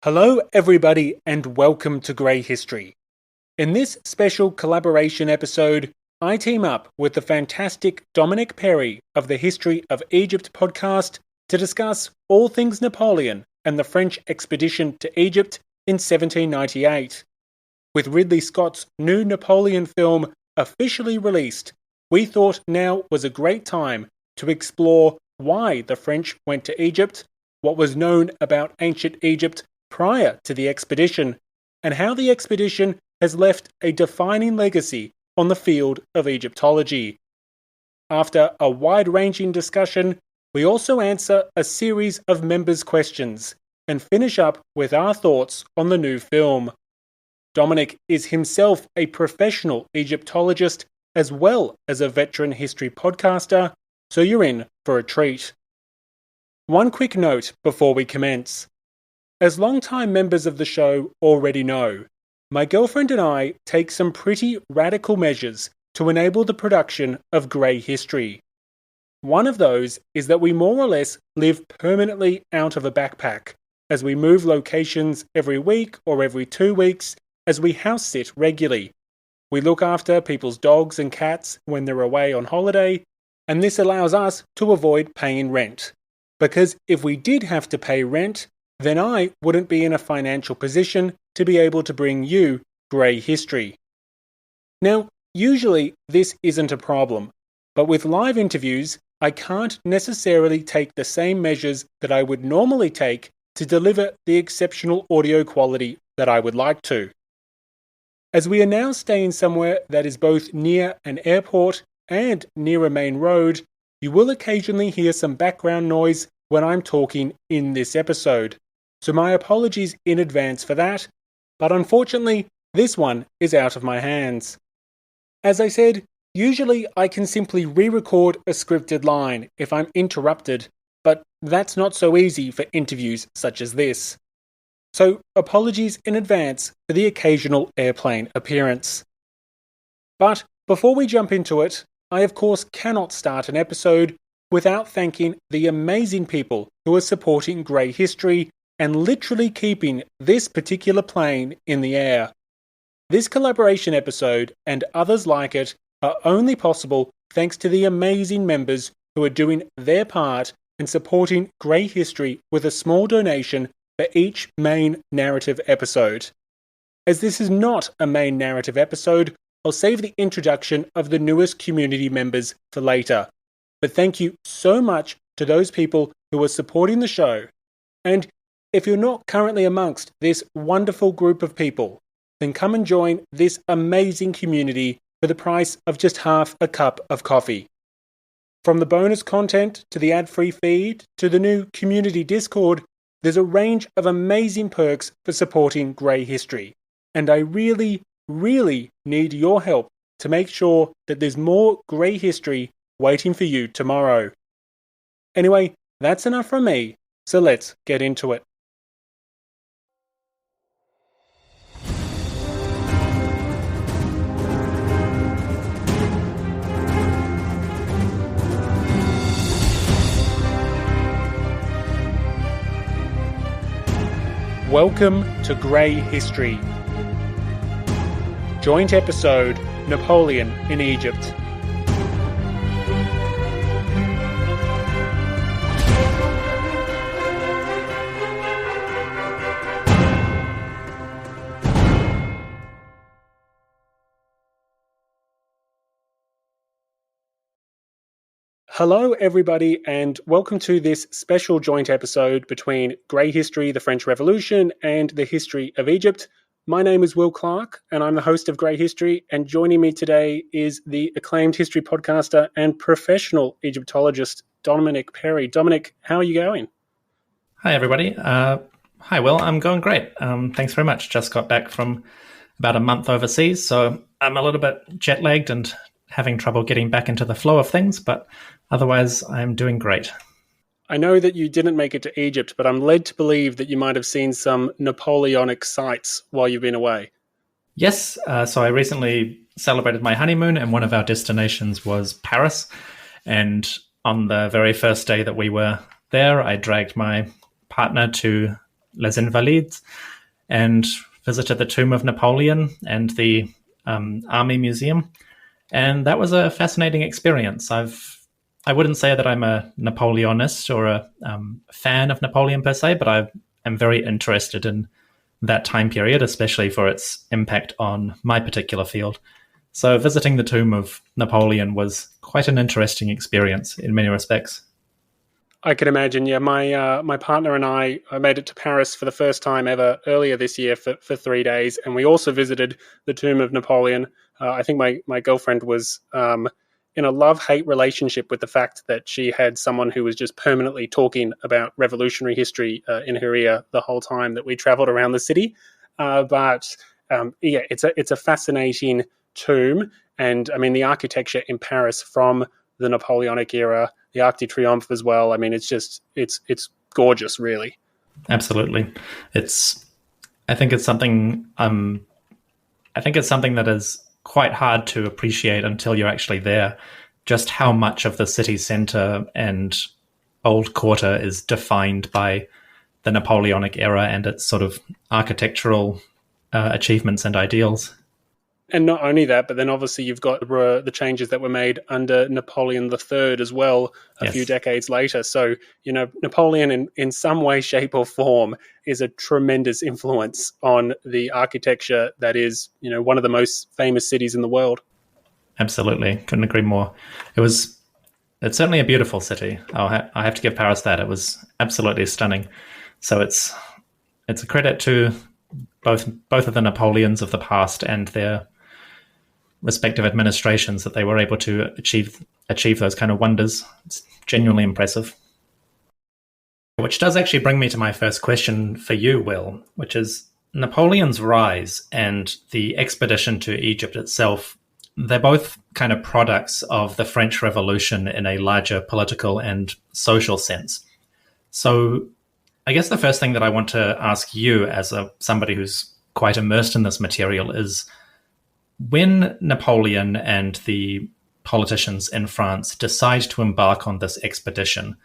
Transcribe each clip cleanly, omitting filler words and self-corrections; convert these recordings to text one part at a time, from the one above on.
Hello, everybody, and welcome to Grey History. In this special collaboration episode, I team up with the fantastic Dominic Perry of the History of Egypt podcast to discuss all things Napoleon and the French expedition to Egypt in 1798. With Ridley Scott's new Napoleon film officially released, we thought now was a great time to explore why the French went to Egypt, what was known about ancient Egypt prior to the expedition, and how the expedition has left a defining legacy on the field of Egyptology. After a wide-ranging discussion, we also answer a series of members' questions and finish up with our thoughts on the new film. Dominic is himself a professional Egyptologist as well as a veteran history podcaster, so you're in for a treat. One quick note before we commence. As long-time members of the show already know, my girlfriend and I take some pretty radical measures to enable the production of Grey History. One of those is that we more or less live permanently out of a backpack, as we move locations every week or every 2 weeks, as we house sit regularly. We look after people's dogs and cats when they're away on holiday, and this allows us to avoid paying rent. Because if we did have to pay rent, then I wouldn't be in a financial position to be able to bring you Grey History. Now, usually this isn't a problem, but with live interviews, I can't necessarily take the same measures that I would normally take to deliver the exceptional audio quality that I would like to. As we are now staying somewhere that is both near an airport and near a main road, you will occasionally hear some background noise when I'm talking in this episode. So my apologies in advance for that, but unfortunately, this one is out of my hands. As I said, usually I can simply re-record a scripted line if I'm interrupted, but that's not so easy for interviews such as this. So apologies in advance for the occasional airplane appearance. But before we jump into it, I of course cannot start an episode without thanking the amazing people who are supporting Grey History and literally keeping this particular plane in the air. This collaboration episode and others like it are only possible thanks to the amazing members who are doing their part in supporting Grey History with a small donation for each main narrative episode. As this is not a main narrative episode, I'll save the introduction of the newest community members for later. But thank you so much to those people who are supporting the show. And if you're not currently amongst this wonderful group of people, then come and join this amazing community for the price of just half a cup of coffee. From the bonus content to the ad-free feed to the new community Discord, there's a range of amazing perks for supporting Grey History. And I really, really need your help to make sure that there's more Grey History waiting for you tomorrow. Anyway, that's enough from me, so let's get into it. Welcome to Grey History. Joint episode, Napoleon in Egypt. Hello, everybody, and welcome to this special joint episode between Grey History, the French Revolution, and the History of Egypt. My name is Will Clark, and I'm the host of Grey History, and joining me today is the acclaimed history podcaster and professional Egyptologist, Dominic Perry. Dominic, how are you going? Hi, everybody. Hi, Will. I'm going great. Thanks very much. Just got back from about a month overseas, so I'm a little bit jet-lagged and having trouble getting back into the flow of things, but otherwise, I'm doing great. I know that you didn't make it to Egypt, but I'm led to believe that you might have seen some Napoleonic sights while you've been away. Yes, so I recently celebrated my honeymoon, and one of our destinations was Paris. And on the very first day that we were there, I dragged my partner to Les Invalides and visited the tomb of Napoleon and the Army Museum. And that was a fascinating experience. I wouldn't say that I'm a Napoleonist or a fan of Napoleon per se, but I am very interested in that time period, especially for its impact on my particular field. So visiting the tomb of Napoleon was quite an interesting experience in many respects. I can imagine. Yeah, my partner and I made it to Paris for the first time ever earlier this year for 3 days, and we also visited the tomb of Napoleon. I think my girlfriend was in a love-hate relationship with the fact that she had someone who was just permanently talking about revolutionary history in her ear the whole time that we traveled around the city. But it's a fascinating tomb, and I mean the architecture in Paris from the Napoleonic era, the Arc de Triomphe as well. I mean, it's gorgeous, really. Absolutely. I think it's something that is quite hard to appreciate until you're actually there, just how much of the city center and old quarter is defined by the Napoleonic era and its sort of architectural achievements and ideals. And not only that, but then obviously you've got the changes that were made under Napoleon III as well a few decades later. So, Napoleon in some way, shape or form is a tremendous influence on the architecture that is, one of the most famous cities in the world. Absolutely. Couldn't agree more. It's certainly a beautiful city. I have to give Paris that. It was absolutely stunning. So it's a credit to both of the Napoleons of the past and their respective administrations that they were able to achieve those kind of wonders. It's genuinely impressive. Which does actually bring me to my first question for you, Will, which is Napoleon's rise and the expedition to Egypt itself. They're both kind of products of the French Revolution in a larger political and social sense. So I guess the first thing that I want to ask you as somebody who's quite immersed in this material is, when Napoleon and the politicians in France decide to embark on this expedition,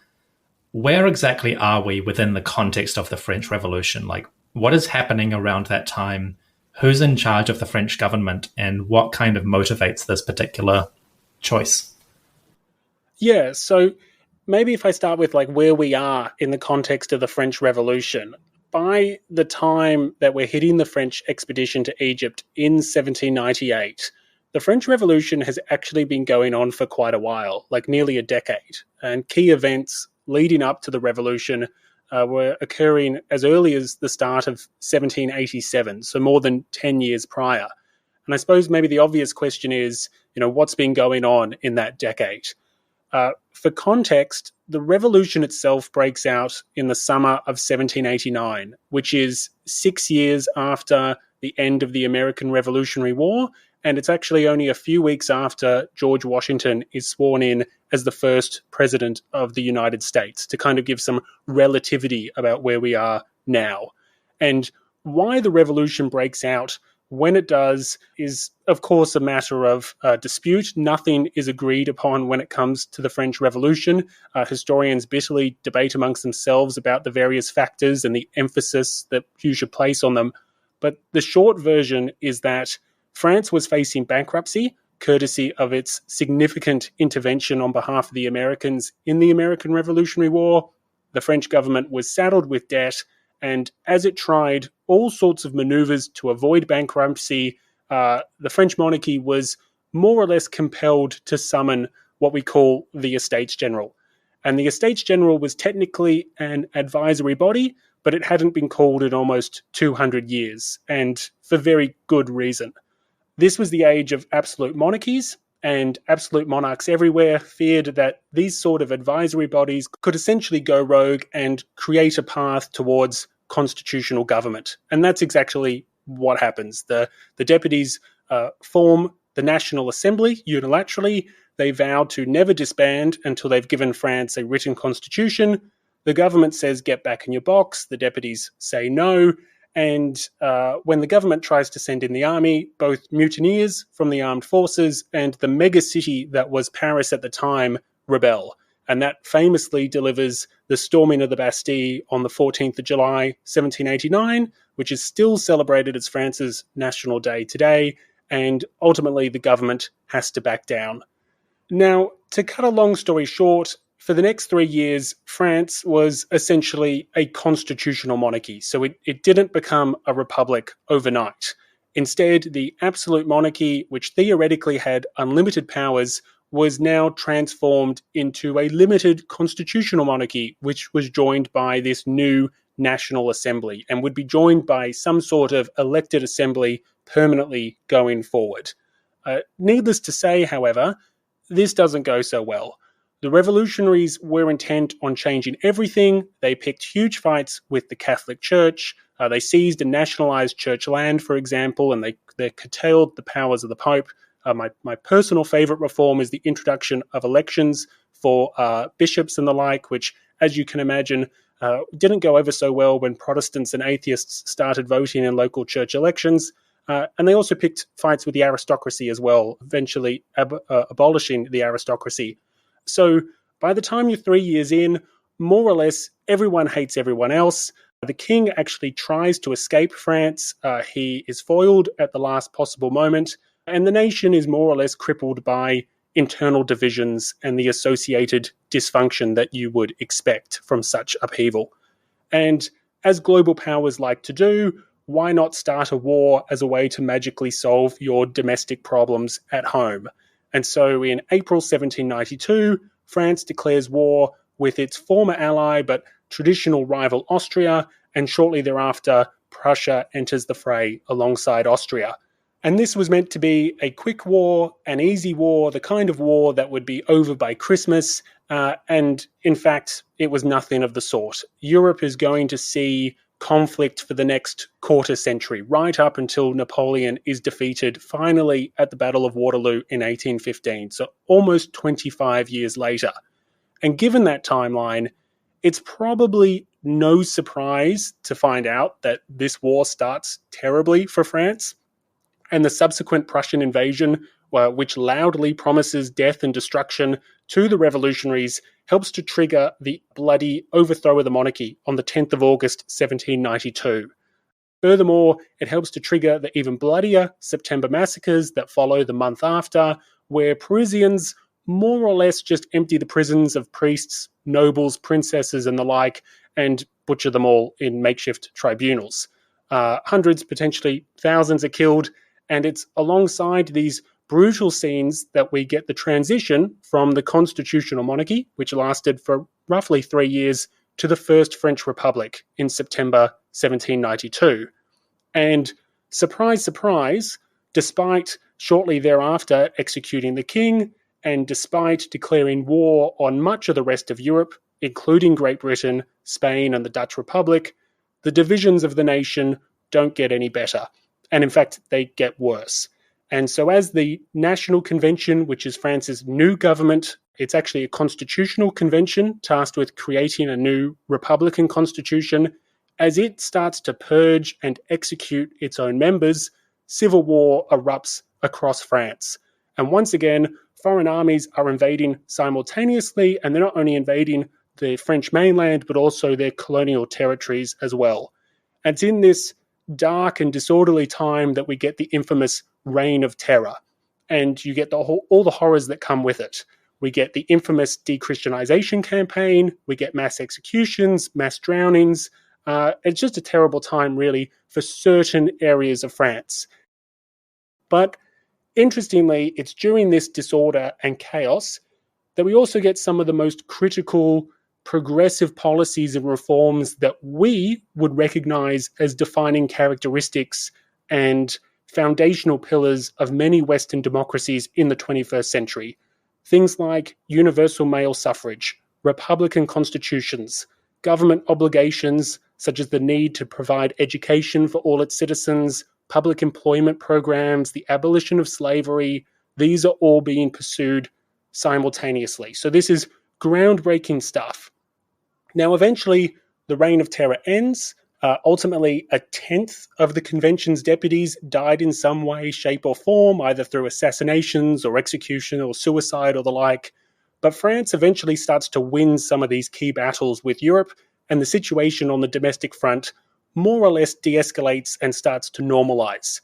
where exactly are we within the context of the French Revolution? Like, what is happening around that time? Who's in charge of the French government, and what kind of motivates this particular choice? Yeah, so maybe if I start with like where we are in the context of the French Revolution. By the time that we're hitting the French expedition to Egypt in 1798, the French Revolution has actually been going on for quite a while, like nearly a decade. And key events leading up to the revolution were occurring as early as the start of 1787, so more than 10 years prior. And I suppose maybe the obvious question is, what's been going on in that decade? For context, the revolution itself breaks out in the summer of 1789, which is 6 years after the end of the American Revolutionary War, and it's actually only a few weeks after George Washington is sworn in as the first president of the United States, to kind of give some relativity about where we are now. And why the revolution breaks out when it does is, of course, a matter of dispute. Nothing is agreed upon when it comes to the French Revolution. Historians bitterly debate amongst themselves about the various factors and the emphasis that you should place on them. But the short version is that France was facing bankruptcy, courtesy of its significant intervention on behalf of the Americans in the American Revolutionary War. The French government was saddled with debt, and as it tried all sorts of maneuvers to avoid bankruptcy, the French monarchy was more or less compelled to summon what we call the Estates General. And the Estates General was technically an advisory body, but it hadn't been called in almost 200 years, and for very good reason. This was the age of absolute monarchies, and absolute monarchs everywhere feared that these sort of advisory bodies could essentially go rogue and create a path towards constitutional government. And that's exactly what happens. The deputies form the National Assembly unilaterally. They vow to never disband until they've given France a written constitution. The government says, get back in your box. The deputies say no. And when the government tries to send in the army, both mutineers from the armed forces and the mega city that was Paris at the time rebel. and that famously delivers the storming of the Bastille on the 14th of July, 1789, which is still celebrated as France's national day today, and ultimately the government has to back down. Now, to cut a long story short, for the next 3 years, France was essentially a constitutional monarchy. So it didn't become a republic overnight. Instead, the absolute monarchy, which theoretically had unlimited powers, was now transformed into a limited constitutional monarchy, which was joined by this new National Assembly and would be joined by some sort of elected assembly permanently going forward. Needless to say, however, this doesn't go so well. The revolutionaries were intent on changing everything. They picked huge fights with the Catholic Church. They seized and nationalized church land, for example, and they curtailed the powers of the Pope. My personal favorite reform is the introduction of elections for bishops and the like, which, as you can imagine, didn't go over so well when Protestants and atheists started voting in local church elections. And they also picked fights with the aristocracy as well, eventually abolishing the aristocracy. So by the time you're 3 years in, more or less everyone hates everyone else. The king actually tries to escape France. He is foiled at the last possible moment, and the nation is more or less crippled by internal divisions and the associated dysfunction that you would expect from such upheaval. And as global powers like to do, why not start a war as a way to magically solve your domestic problems at home? And so in April 1792, France declares war with its former ally but traditional rival Austria, and shortly thereafter, Prussia enters the fray alongside Austria. And this was meant to be a quick war, an easy war, the kind of war that would be over by Christmas. And in fact, it was nothing of the sort. Europe is going to see conflict for the next quarter century, right up until Napoleon is defeated finally at the Battle of Waterloo in 1815. So almost 25 years later. And given that timeline, it's probably no surprise to find out that this war starts terribly for France. And the subsequent Prussian invasion, which loudly promises death and destruction to the revolutionaries, helps to trigger the bloody overthrow of the monarchy on the 10th of August, 1792. Furthermore, it helps to trigger the even bloodier September massacres that follow the month after, where Parisians more or less just empty the prisons of priests, nobles, princesses, and the like, and butcher them all in makeshift tribunals. Hundreds, potentially thousands are killed, and it's alongside these brutal scenes that we get the transition from the constitutional monarchy, which lasted for roughly 3 years, to the First French Republic in September 1792. And surprise, surprise, despite shortly thereafter executing the king, and despite declaring war on much of the rest of Europe, including Great Britain, Spain, and the Dutch Republic, the divisions of the nation don't get any better. And in fact, they get worse. And so as the National Convention, which is France's new government, it's actually a constitutional convention tasked with creating a new republican constitution, as it starts to purge and execute its own members, civil war erupts across France. And once again, foreign armies are invading simultaneously, and they're not only invading the French mainland, but also their colonial territories as well. And it's in this dark and disorderly time that we get the infamous Reign of Terror. And you get all the horrors that come with it. We get the infamous de-Christianization campaign, we get mass executions, mass drownings. It's just a terrible time, really, for certain areas of France. But interestingly, it's during this disorder and chaos that we also get some of the most critical progressive policies and reforms that we would recognize as defining characteristics and foundational pillars of many Western democracies in the 21st century. Things like universal male suffrage, republican constitutions, government obligations such as the need to provide education for all its citizens, public employment programs, the abolition of slavery. These are all being pursued simultaneously. So this is groundbreaking stuff. Now, eventually, the Reign of Terror ends. Ultimately, a tenth of the convention's deputies died in some way, shape, or form, either through assassinations or execution or suicide or the like. But France eventually starts to win some of these key battles with Europe, and the situation on the domestic front more or less de-escalates and starts to normalize.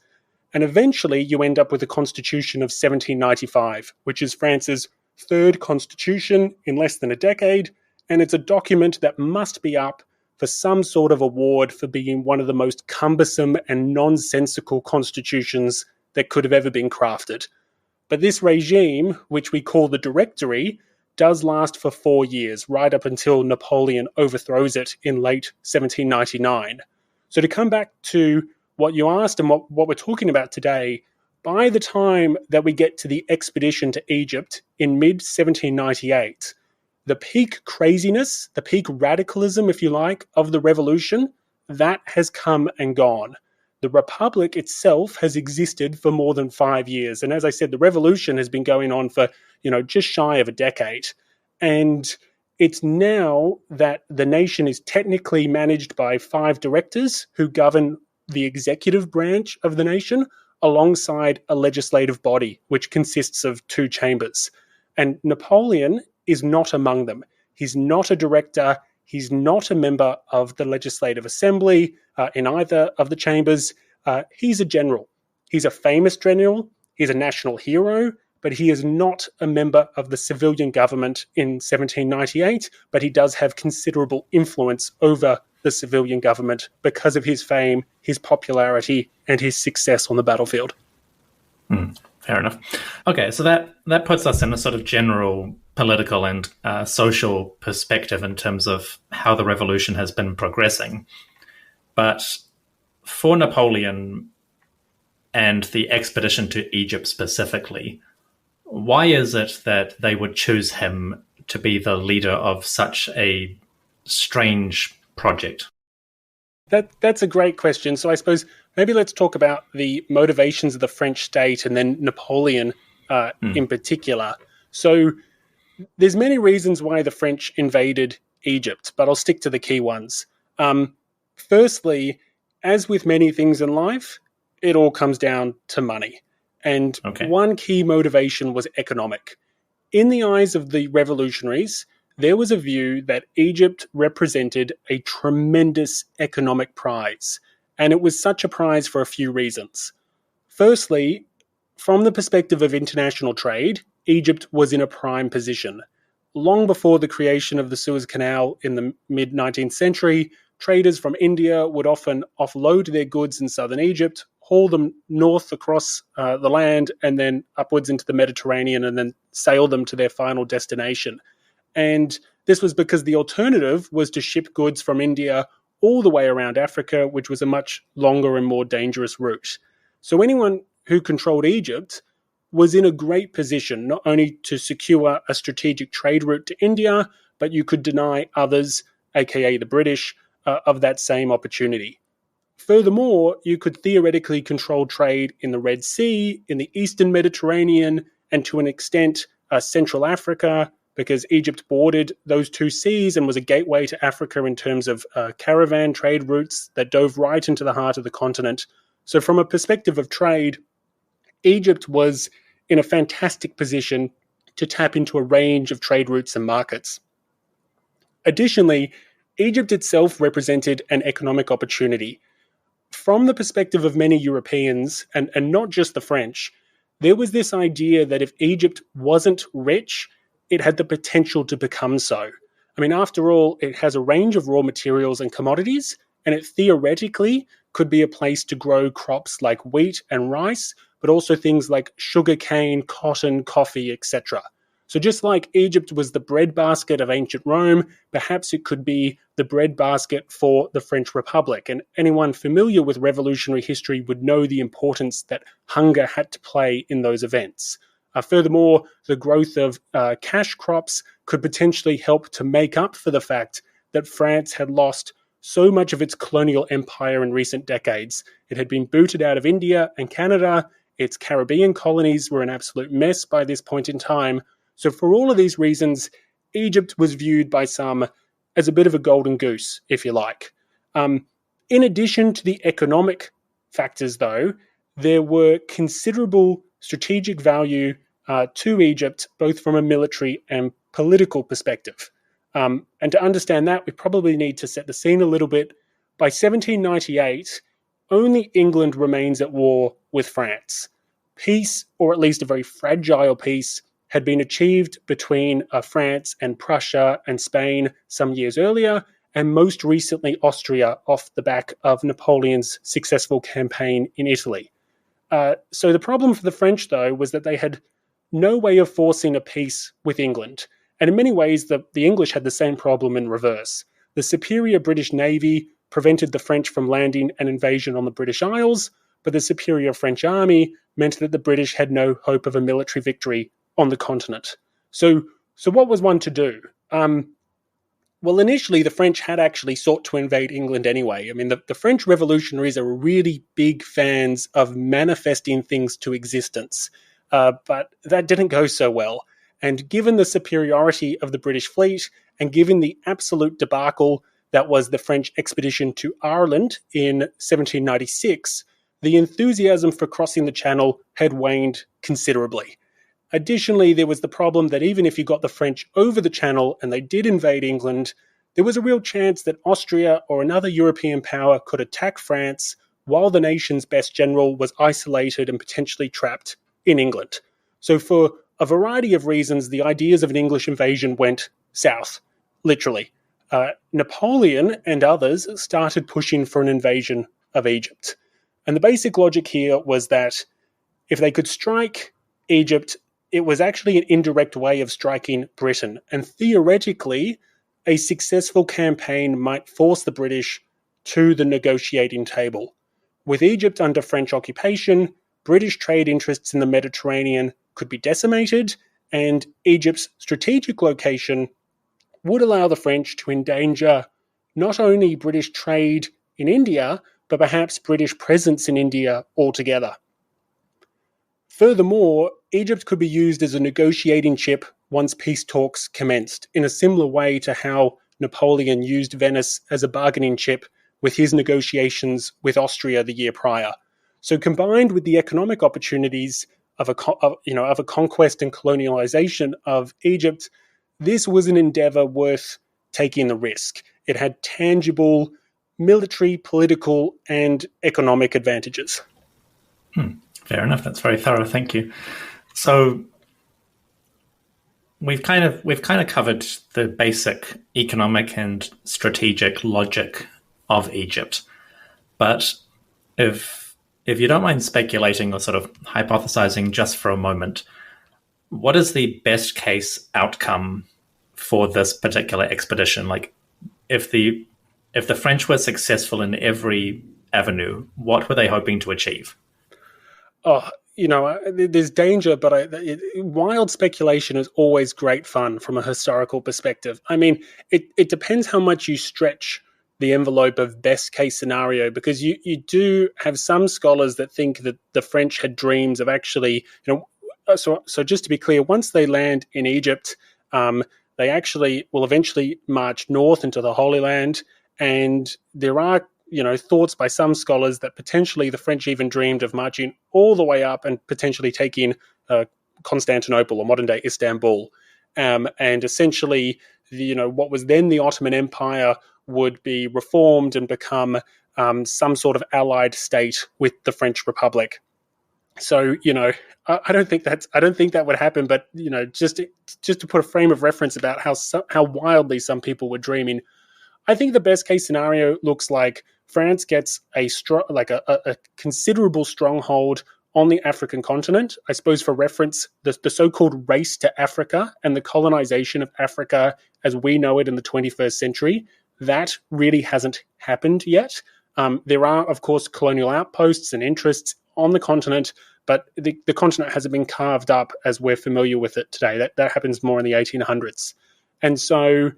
And eventually you end up with the Constitution of 1795, which is France's third constitution in less than a decade, and it's a document that must be up for some sort of award for being one of the most cumbersome and nonsensical constitutions that could have ever been crafted. But this regime, which we call the Directory, does last for 4 years, right up until Napoleon overthrows it in late 1799. So to come back to what you asked and what we're talking about today, by the time that we get to the expedition to Egypt in mid-1798, the peak craziness, the peak radicalism, if you like, of the revolution, that has come and gone. The Republic itself has existed for more than 5 years. And as I said, the revolution has been going on for, just shy of a decade. And it's now that the nation is technically managed by 5 directors who govern the executive branch of the nation alongside a legislative body, which consists of 2 chambers. And Napoleon is not among them. He's not a director. He's not a member of the Legislative Assembly in either of the chambers. He's a general. He's a famous general. He's a national hero, but he is not a member of the civilian government in 1798, but he does have considerable influence over the civilian government because of his fame, his popularity, and his success on the battlefield. Fair enough. Okay, so that puts us in a sort of general political and social perspective in terms of how the revolution has been progressing. But for Napoleon and the expedition to Egypt specifically, why is it that they would choose him to be the leader of such a strange project? That's a great question. So I suppose maybe let's talk about the motivations of the French state and then Napoleon in particular. So there's many reasons why the French invaded Egypt, but I'll stick to the key ones. Firstly, as with many things in life, it all comes down to money. And one key motivation was economic. In the eyes of the revolutionaries, there was a view that Egypt represented a tremendous economic prize, and it was such a prize for a few reasons. Firstly, from the perspective of international trade, Egypt was in a prime position. Long before the creation of the Suez Canal in the mid-19th century, traders from India would often offload their goods in southern Egypt, haul them north across the land, and then upwards into the Mediterranean, and then sail them to their final destination. And this was because the alternative was to ship goods from India all the way around Africa, which was a much longer and more dangerous route. So anyone who controlled Egypt was in a great position, not only to secure a strategic trade route to India, but you could deny others, aka the British, of that same opportunity. Furthermore, you could theoretically control trade in the Red Sea, in the Eastern Mediterranean, and to an extent, Central Africa, because Egypt bordered those 2 seas and was a gateway to Africa in terms of caravan trade routes that dove right into the heart of the continent. So from a perspective of trade, Egypt was in a fantastic position to tap into a range of trade routes and markets. Additionally, Egypt itself represented an economic opportunity. From the perspective of many Europeans, and not just the French, there was this idea that if Egypt wasn't rich, it had the potential to become so. I mean, after all, it has a range of raw materials and commodities, and it theoretically could be a place to grow crops like wheat and rice, but also things like sugarcane, cotton, coffee, etc. So just like Egypt was the breadbasket of ancient Rome, perhaps it could be the breadbasket for the French Republic. And anyone familiar with revolutionary history would know the importance that hunger had to play in those events. Furthermore, the growth of cash crops could potentially help to make up for the fact that France had lost so much of its colonial empire in recent decades. It had been booted out of India and Canada. Its Caribbean colonies were an absolute mess by this point in time. So for all of these reasons, Egypt was viewed by some as a bit of a golden goose, if you like. In addition to the economic factors, though, there were considerable strategic value to Egypt, both from a military and political perspective. And to understand that, we probably need to set the scene a little bit. By 1798, only England remains at war with France. Peace, or at least a very fragile peace, had been achieved between France and Prussia and Spain some years earlier, and most recently Austria off the back of Napoleon's successful campaign in Italy. So the problem for the French, though, was that they had no way of forcing a peace with England. And in many ways, the English had the same problem in reverse. The superior British Navy prevented the French from landing an invasion on the British Isles, but the superior French army meant that the British had no hope of a military victory on the continent. So what was one to do? Well, initially, the French had actually sought to invade England anyway. I mean, the French revolutionaries are really big fans of manifesting things to existence, but that didn't go so well. And given the superiority of the British fleet, and given the absolute debacle that was the French expedition to Ireland in 1796, the enthusiasm for crossing the Channel had waned considerably. Additionally, there was the problem that even if you got the French over the Channel and they did invade England, there was a real chance that Austria or another European power could attack France while the nation's best general was isolated and potentially trapped in England. So for a variety of reasons, the ideas of an English invasion went south, literally. Napoleon and others started pushing for an invasion of Egypt. And the basic logic here was that if they could strike Egypt, it was actually an indirect way of striking Britain. And theoretically, a successful campaign might force the British to the negotiating table. With Egypt under French occupation, British trade interests in the Mediterranean could be decimated, and Egypt's strategic location would allow the French to endanger not only British trade in India, but perhaps British presence in India altogether. Furthermore, Egypt could be used as a negotiating chip once peace talks commenced, in a similar way to how Napoleon used Venice as a bargaining chip with his negotiations with Austria the year prior. So combined with the economic opportunities of a conquest and colonialization of Egypt, this was an endeavor worth taking the risk. It had tangible military, political, and economic advantages. Fair enough. That's very thorough. Thank you. So we've kind of covered the basic economic and strategic logic of Egypt. But if you don't mind speculating or sort of hypothesizing just for a moment, what is the best case outcome for this particular expedition? Like, if the French were successful in every avenue, what were they hoping to achieve? There's danger, but wild speculation is always great fun from a historical perspective. I mean, it depends how much you stretch the envelope of best case scenario, because you do have some scholars that think that the French had dreams of actually, so just to be clear, once they land in Egypt, they actually will eventually march north into the Holy Land, and there are thoughts by some scholars that potentially the French even dreamed of marching all the way up and potentially taking Constantinople, or modern-day Istanbul. And essentially, what was then the Ottoman Empire would be reformed and become some sort of allied state with the French Republic. So, I don't think that would happen. But just to put a frame of reference about how wildly some people were dreaming, I think the best case scenario looks like France gets a considerable stronghold on the African continent. I suppose for reference, the so-called race to Africa and the colonization of Africa as we know it in the 21st century, that really hasn't happened yet. There are, of course, colonial outposts and interests on the continent, but the continent hasn't been carved up as we're familiar with it today. That happens more in the 1800s. And so,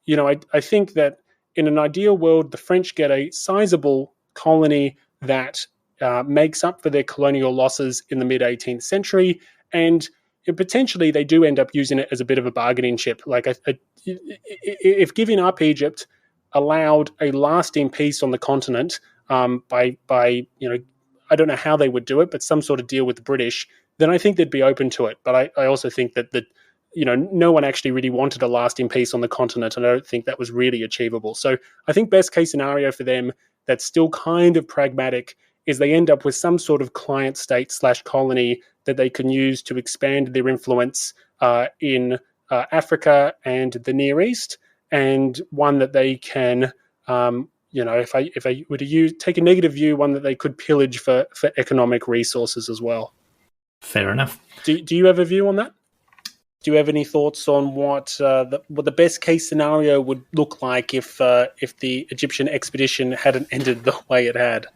I think that in an ideal world, the French get a sizable colony that makes up for their colonial losses in the mid-18th century, and potentially they do end up using it as a bit of a bargaining chip. Like, if giving up Egypt allowed a lasting peace on the continent by I don't know how they would do it, but some sort of deal with the British, then I think they'd be open to it. But I also think that no one actually really wanted a lasting peace on the continent, and I don't think that was really achievable. So I think best case scenario for them that's still kind of pragmatic is they end up with some sort of client state / colony that they can use to expand their influence in Africa and the Near East, and one that they can, if I were to take a negative view, one that they could pillage for economic resources as well. Fair enough. Do you have a view on that? Do you have any thoughts on what the best case scenario would look like if the Egyptian expedition hadn't ended the way it had?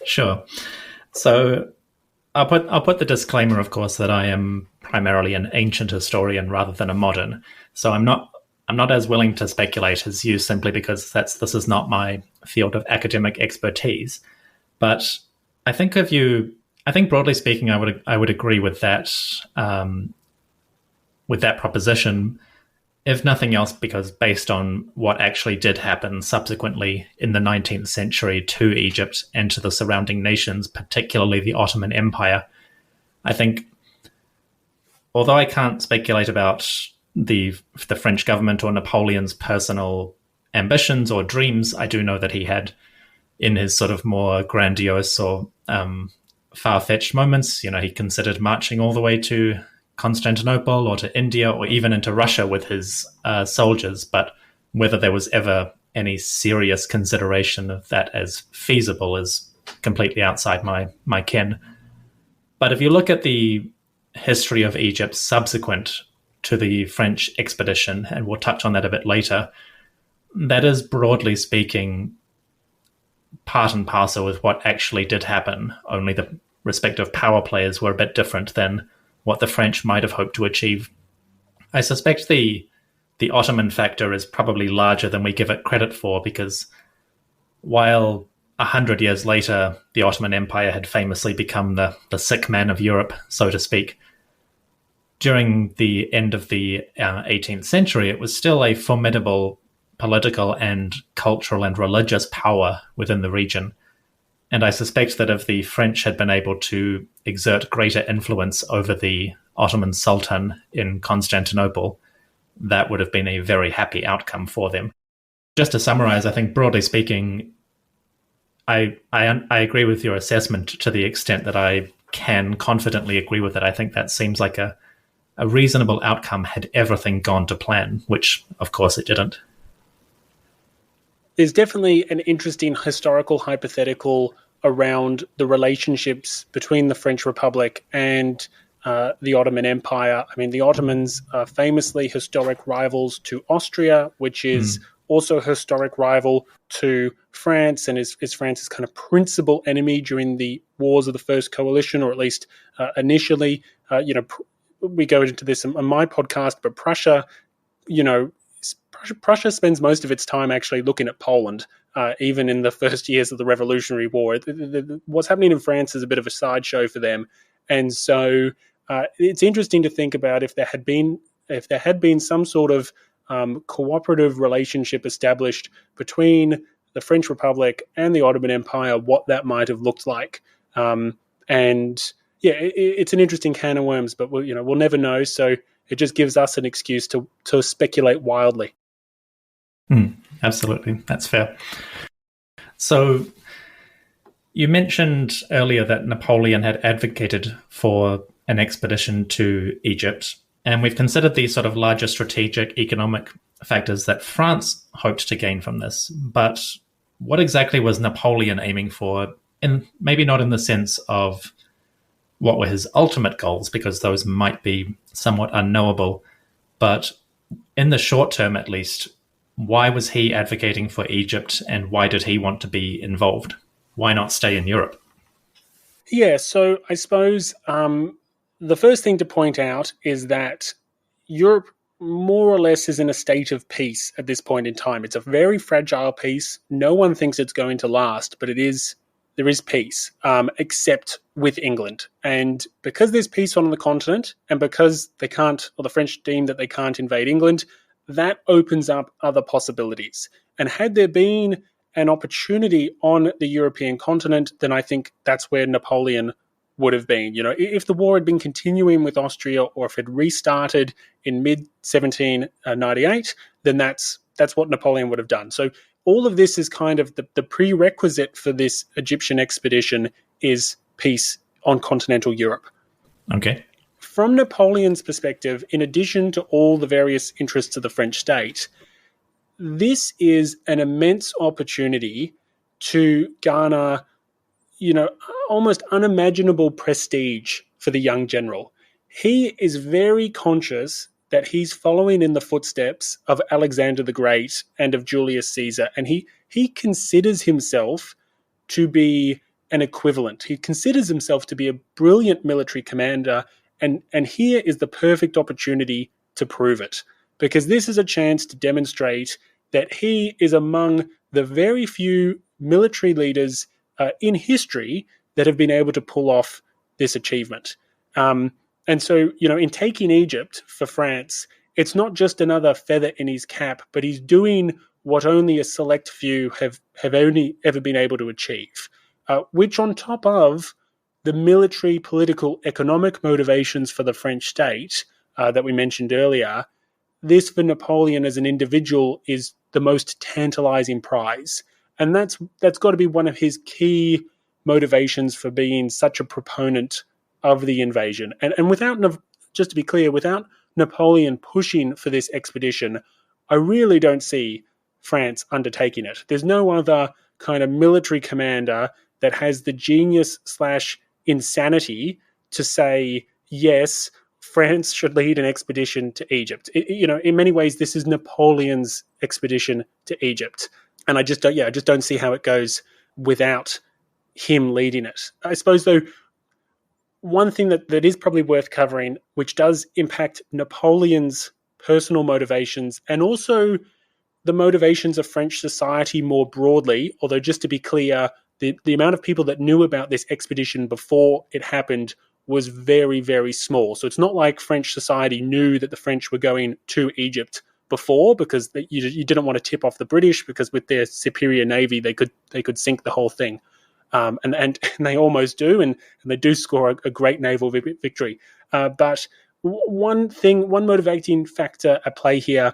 Sure. So I'll put the disclaimer, of course, that I am primarily an ancient historian rather than a modern. So I'm not as willing to speculate as you, simply because this is not my field of academic expertise. But I think broadly speaking, I would agree with that proposition, if nothing else, because based on what actually did happen subsequently in the 19th century to Egypt and to the surrounding nations, particularly the Ottoman Empire, I think, although I can't speculate about the French government or Napoleon's personal ambitions or dreams, I do know that he had, in his sort of more grandiose or far-fetched moments, he considered marching all the way to Constantinople or to India or even into Russia with his soldiers, but whether there was ever any serious consideration of that as feasible is completely outside my ken. But if you look at the history of Egypt subsequent to the French expedition, and we'll touch on that a bit later, that is, broadly speaking, part and parcel with what actually did happen, only the respective power players were a bit different than what the French might have hoped to achieve. I suspect the Ottoman factor is probably larger than we give it credit for, because while 100 years later the Ottoman Empire had famously become the sick man of Europe, so to speak, during the end of the 18th century, it was still a formidable political and cultural and religious power within the region. And I suspect that if the French had been able to exert greater influence over the Ottoman Sultan in Constantinople, that would have been a very happy outcome for them. Just to summarize, I think broadly speaking, I agree with your assessment to the extent that I can confidently agree with it. I think that seems like a reasonable outcome had everything gone to plan, which of course it didn't. There's definitely an interesting historical hypothetical around the relationships between the French Republic and the Ottoman Empire. I mean, the Ottomans are famously historic rivals to Austria, which is also a historic rival to France, and is France's kind of principal enemy during the wars of the First Coalition, or at least initially. We go into this on my podcast, but Prussia spends most of its time actually looking at Poland, even in the first years of the Revolutionary War. What's happening in France is a bit of a sideshow for them. And so it's interesting to think about if there had been some sort of cooperative relationship established between the French Republic and the Ottoman Empire, what that might have looked like. It's an interesting can of worms, but we'll never know. So it just gives us an excuse to speculate wildly. Absolutely. That's fair. So you mentioned earlier that Napoleon had advocated for an expedition to Egypt, and we've considered these sort of larger strategic economic factors that France hoped to gain from this. But what exactly was Napoleon aiming for? And maybe not in the sense of what were his ultimate goals, because those might be somewhat unknowable, but in the short term at least, why was he advocating for Egypt, and why did he want to be involved? Why not stay in Europe? Yeah, so I suppose the first thing to point out is that Europe more or less is in a state of peace at this point in time. It's a very fragile peace. No one thinks it's going to last, but there is peace, except with England. And because there's peace on the continent, and because the French deem that they can't invade England, that opens up other possibilities. And had there been an opportunity on the European continent, then I think that's where Napoleon would have been. If the war had been continuing with Austria, or if it restarted in mid 1798, then that's what Napoleon would have done. So all of this is kind of the prerequisite for this Egyptian expedition is peace on continental Europe. Okay. From Napoleon's perspective, in addition to all the various interests of the French state, this is an immense opportunity to garner, almost unimaginable prestige for the young general. He is very conscious that he's following in the footsteps of Alexander the Great and of Julius Caesar, and he considers himself to be an equivalent. He considers himself to be a brilliant military commander, and here is the perfect opportunity to prove it, because this is a chance to demonstrate that he is among the very few military leaders in history that have been able to pull off this achievement. And so, in taking Egypt for France, it's not just another feather in his cap, but he's doing what only a select few have only ever been able to achieve, which on top of the military, political, economic motivations for the French state that we mentioned earlier, this for Napoleon as an individual is the most tantalizing prize. And that's got to be one of his key motivations for being such a proponent of the invasion. And without, just to be clear, without Napoleon pushing for this expedition, I really don't see France undertaking it. There's no other kind of military commander that has the genius/insanity to say, yes, France should lead an expedition to Egypt. In many ways, this is Napoleon's expedition to Egypt. And I just don't see how it goes without him leading it. I suppose, though, one thing that is probably worth covering, which does impact Napoleon's personal motivations and also the motivations of French society more broadly, although just to be clear, the amount of people that knew about this expedition before it happened was very, very small. So it's not like French society knew that the French were going to Egypt before, because you didn't want to tip off the British, because with their superior navy, they could sink the whole thing. And they almost do, and they do score a great naval victory. But one motivating factor at play here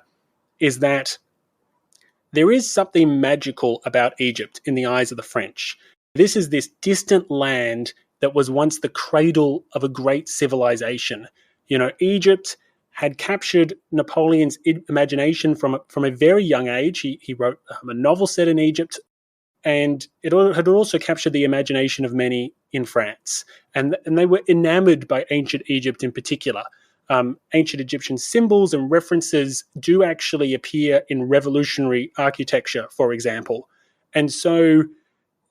is that there is something magical about Egypt in the eyes of the French. This is this distant land that was once the cradle of a great civilization. Egypt had captured Napoleon's imagination from a very young age. He wrote a novel set in Egypt, and it had also captured the imagination of many in France. And they were enamored by ancient Egypt in particular. Ancient Egyptian symbols and references do actually appear in revolutionary architecture, for example. And so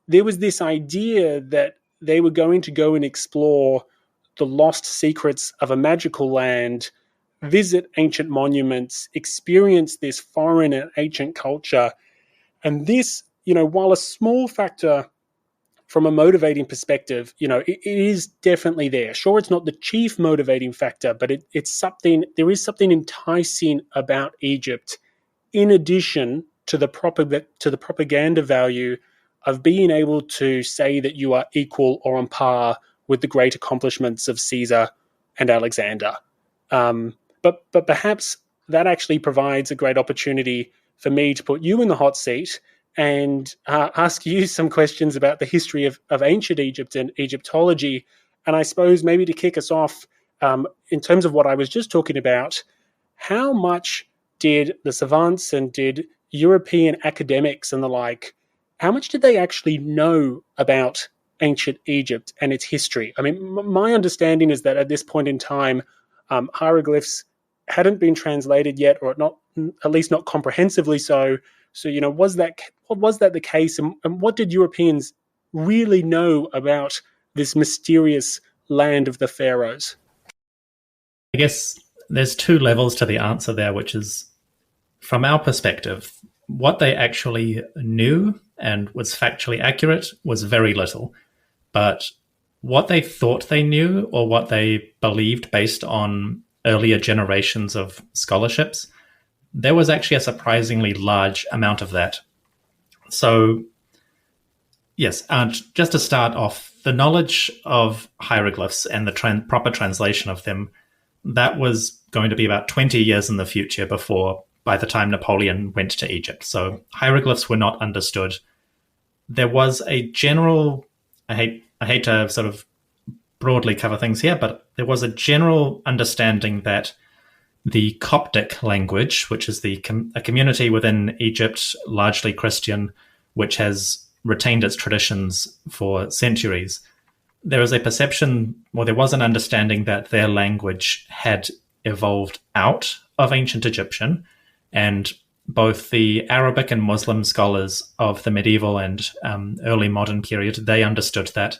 there was this idea that they were going to go and explore the lost secrets of a magical land, visit ancient monuments, experience this foreign and ancient culture. And this, while a small factor from a motivating perspective, it is definitely there. Sure, it's not the chief motivating factor, but it's something. There is something enticing about Egypt, in addition to the propaganda value of being able to say that you are equal or on par with the great accomplishments of Caesar and Alexander. But perhaps that actually provides a great opportunity for me to put you in the hot seat and ask you some questions about the history of ancient Egypt and Egyptology. And I suppose maybe to kick us off, in terms of what I was just talking about, how much did the savants and did European academics and the like, how much did they actually know about ancient Egypt and its history? I mean, my understanding is that at this point in time, hieroglyphs hadn't been translated yet, or not, at least not comprehensively so. So, was that the case? And what did Europeans really know about this mysterious land of the pharaohs? I guess there's two levels to the answer there, which is, from our perspective, what they actually knew and was factually accurate was very little. But what they thought they knew, or what they believed based on earlier generations of scholarships, there was actually a surprisingly large amount of that. So, yes, just to start off the knowledge of hieroglyphs and the proper translation of them, that was going to be about 20 years in the future by the time Napoleon went to Egypt. So hieroglyphs were not understood. There was a general, I hate to sort of broadly cover things here, but there was a general understanding that the Coptic language, which is a community within Egypt, largely Christian, which has retained its traditions for centuries, there is a perception, or there was an understanding that their language had evolved out of ancient Egyptian, and both the Arabic and Muslim scholars of the medieval and early modern period, they understood that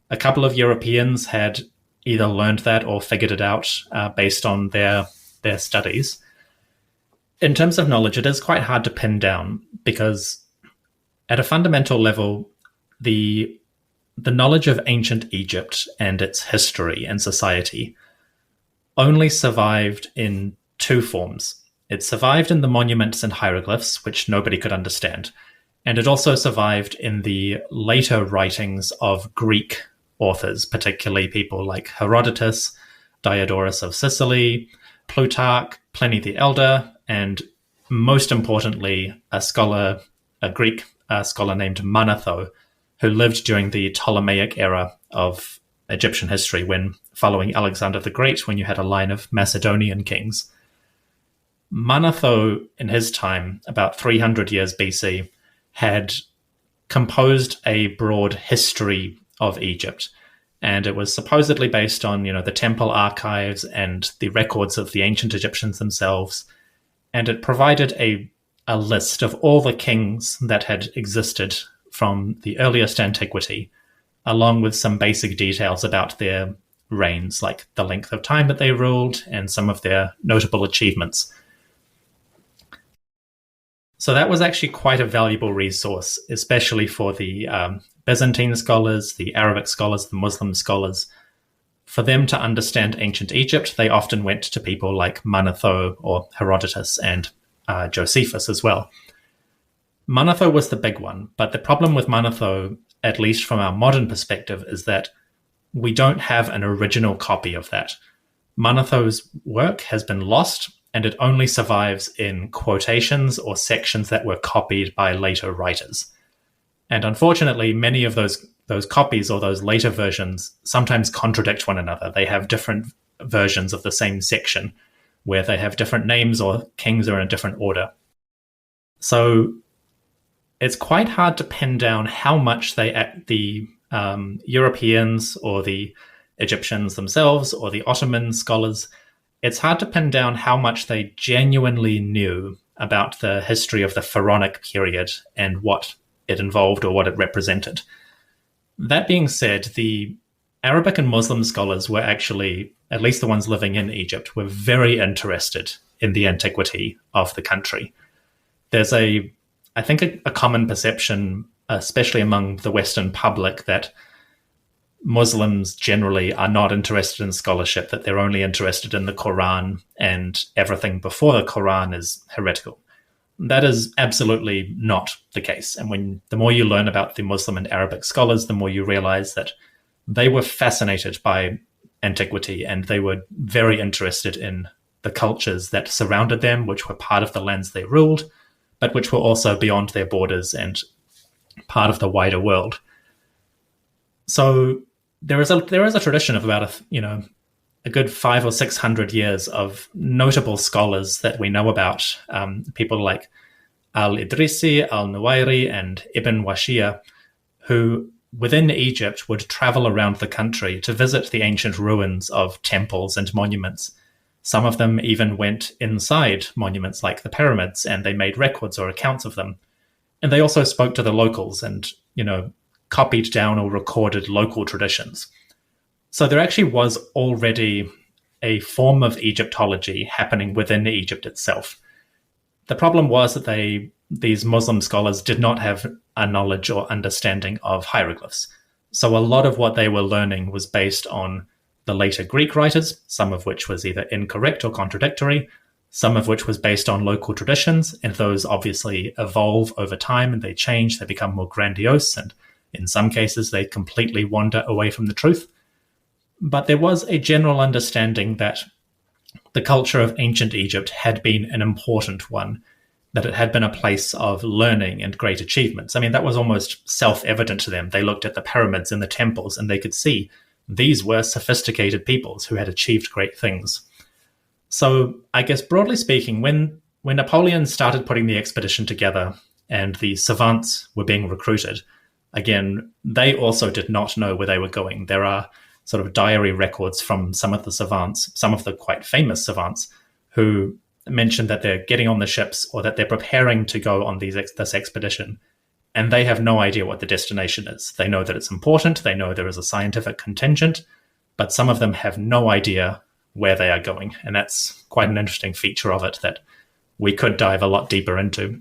a couple of Europeans had either learned that or figured it out based on their studies. In terms of knowledge, it is quite hard to pin down because at a fundamental level, the knowledge of ancient Egypt and its history and society only survived in two forms. It survived in the monuments and hieroglyphs, which nobody could understand. And it also survived in the later writings of Greek authors, particularly people like Herodotus, Diodorus of Sicily, Plutarch, Pliny the Elder, and most importantly, a Greek scholar named Manetho, who lived during the Ptolemaic era of Egyptian history, when following Alexander the Great, when you had a line of Macedonian kings. Manetho, in his time, about 300 years BC, had composed a broad history of Egypt. And it was supposedly based on, the temple archives and the records of the ancient Egyptians themselves. And it provided a list of all the kings that had existed from the earliest antiquity, along with some basic details about their reigns, like the length of time that they ruled and some of their notable achievements. So that was actually quite a valuable resource, especially for the Byzantine scholars, the Arabic scholars, the Muslim scholars. For them to understand ancient Egypt, they often went to people like Manetho or Herodotus and Josephus as well. Manetho was the big one, but the problem with Manetho, at least from our modern perspective, is that we don't have an original copy of that. Manetho's work has been lost, and it only survives in quotations or sections that were copied by later writers. And unfortunately, many of those copies or those later versions sometimes contradict one another. They have different versions of the same section where they have different names or kings are in a different order. So it's quite hard to pin down how much the Europeans or the Egyptians themselves or the Ottoman scholars, it's hard to pin down how much they genuinely knew about the history of the Pharaonic period and what it involved or what it represented. That being said, the Arabic and Muslim scholars were actually, at least the ones living in Egypt, were very interested in the antiquity of the country. There's I think a common perception, especially among the Western public, that Muslims generally are not interested in scholarship, that they're only interested in the Quran and everything before the Quran is heretical. That is absolutely not the case. And the more you learn about the Muslim and Arabic scholars, the more you realize that they were fascinated by antiquity and they were very interested in the cultures that surrounded them, which were part of the lands they ruled, but which were also beyond their borders and part of the wider world. So there is a tradition of about a good 500 or 600 years of notable scholars that we know about, people like Al-Idrisi, Al-Nuwairi, and Ibn Washia, who within Egypt would travel around the country to visit the ancient ruins of temples and monuments. Some of them even went inside monuments like the pyramids, and they made records or accounts of them. And they also spoke to the locals and, copied down or recorded local traditions. So there actually was already a form of Egyptology happening within Egypt itself. The problem was that these Muslim scholars did not have a knowledge or understanding of hieroglyphs. So a lot of what they were learning was based on the later Greek writers, some of which was either incorrect or contradictory, some of which was based on local traditions, and those obviously evolve over time and they change, they become more grandiose and In some cases, they completely wander away from the truth. But there was a general understanding that the culture of ancient Egypt had been an important one, that it had been a place of learning and great achievements. I mean, that was almost self-evident to them. They looked at the pyramids and the temples, and they could see these were sophisticated peoples who had achieved great things. So I guess broadly speaking, when Napoleon started putting the expedition together and the savants were being recruited, again, they also did not know where they were going. There are sort of diary records from some of the savants, some of the quite famous savants, who mention that they're getting on the ships or that they're preparing to go on this expedition, and they have no idea what the destination is. They know that it's important, they know there is a scientific contingent, but some of them have no idea where they are going, and that's quite an interesting feature of it that we could dive a lot deeper into.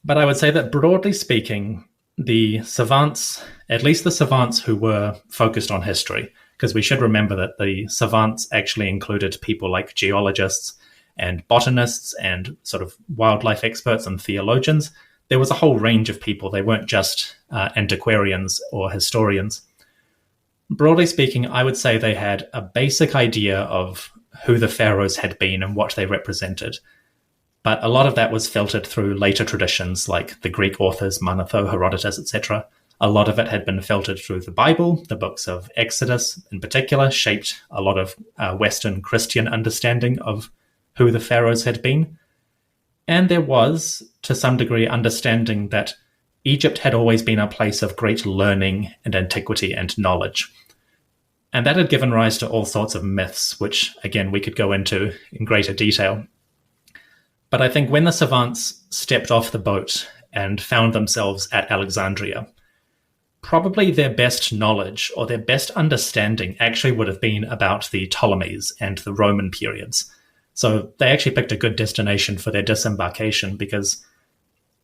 But I would say that broadly speaking, the savants, at least the savants who were focused on history, because we should remember that the savants actually included people like geologists and botanists and sort of wildlife experts and theologians. There was a whole range of people. They weren't just antiquarians or historians. Broadly speaking, I would say they had a basic idea of who the pharaohs had been and what they represented. But a lot of that was filtered through later traditions like the Greek authors, Manetho, Herodotus, etc. A lot of it had been filtered through the Bible. The books of Exodus, in particular, shaped a lot of Western Christian understanding of who the pharaohs had been. And there was, to some degree, understanding that Egypt had always been a place of great learning and antiquity and knowledge. And that had given rise to all sorts of myths, which, again, we could go into in greater detail. But I think when the savants stepped off the boat and found themselves at Alexandria, probably their best knowledge or their best understanding actually would have been about the Ptolemies and the Roman periods. So they actually picked a good destination for their disembarkation because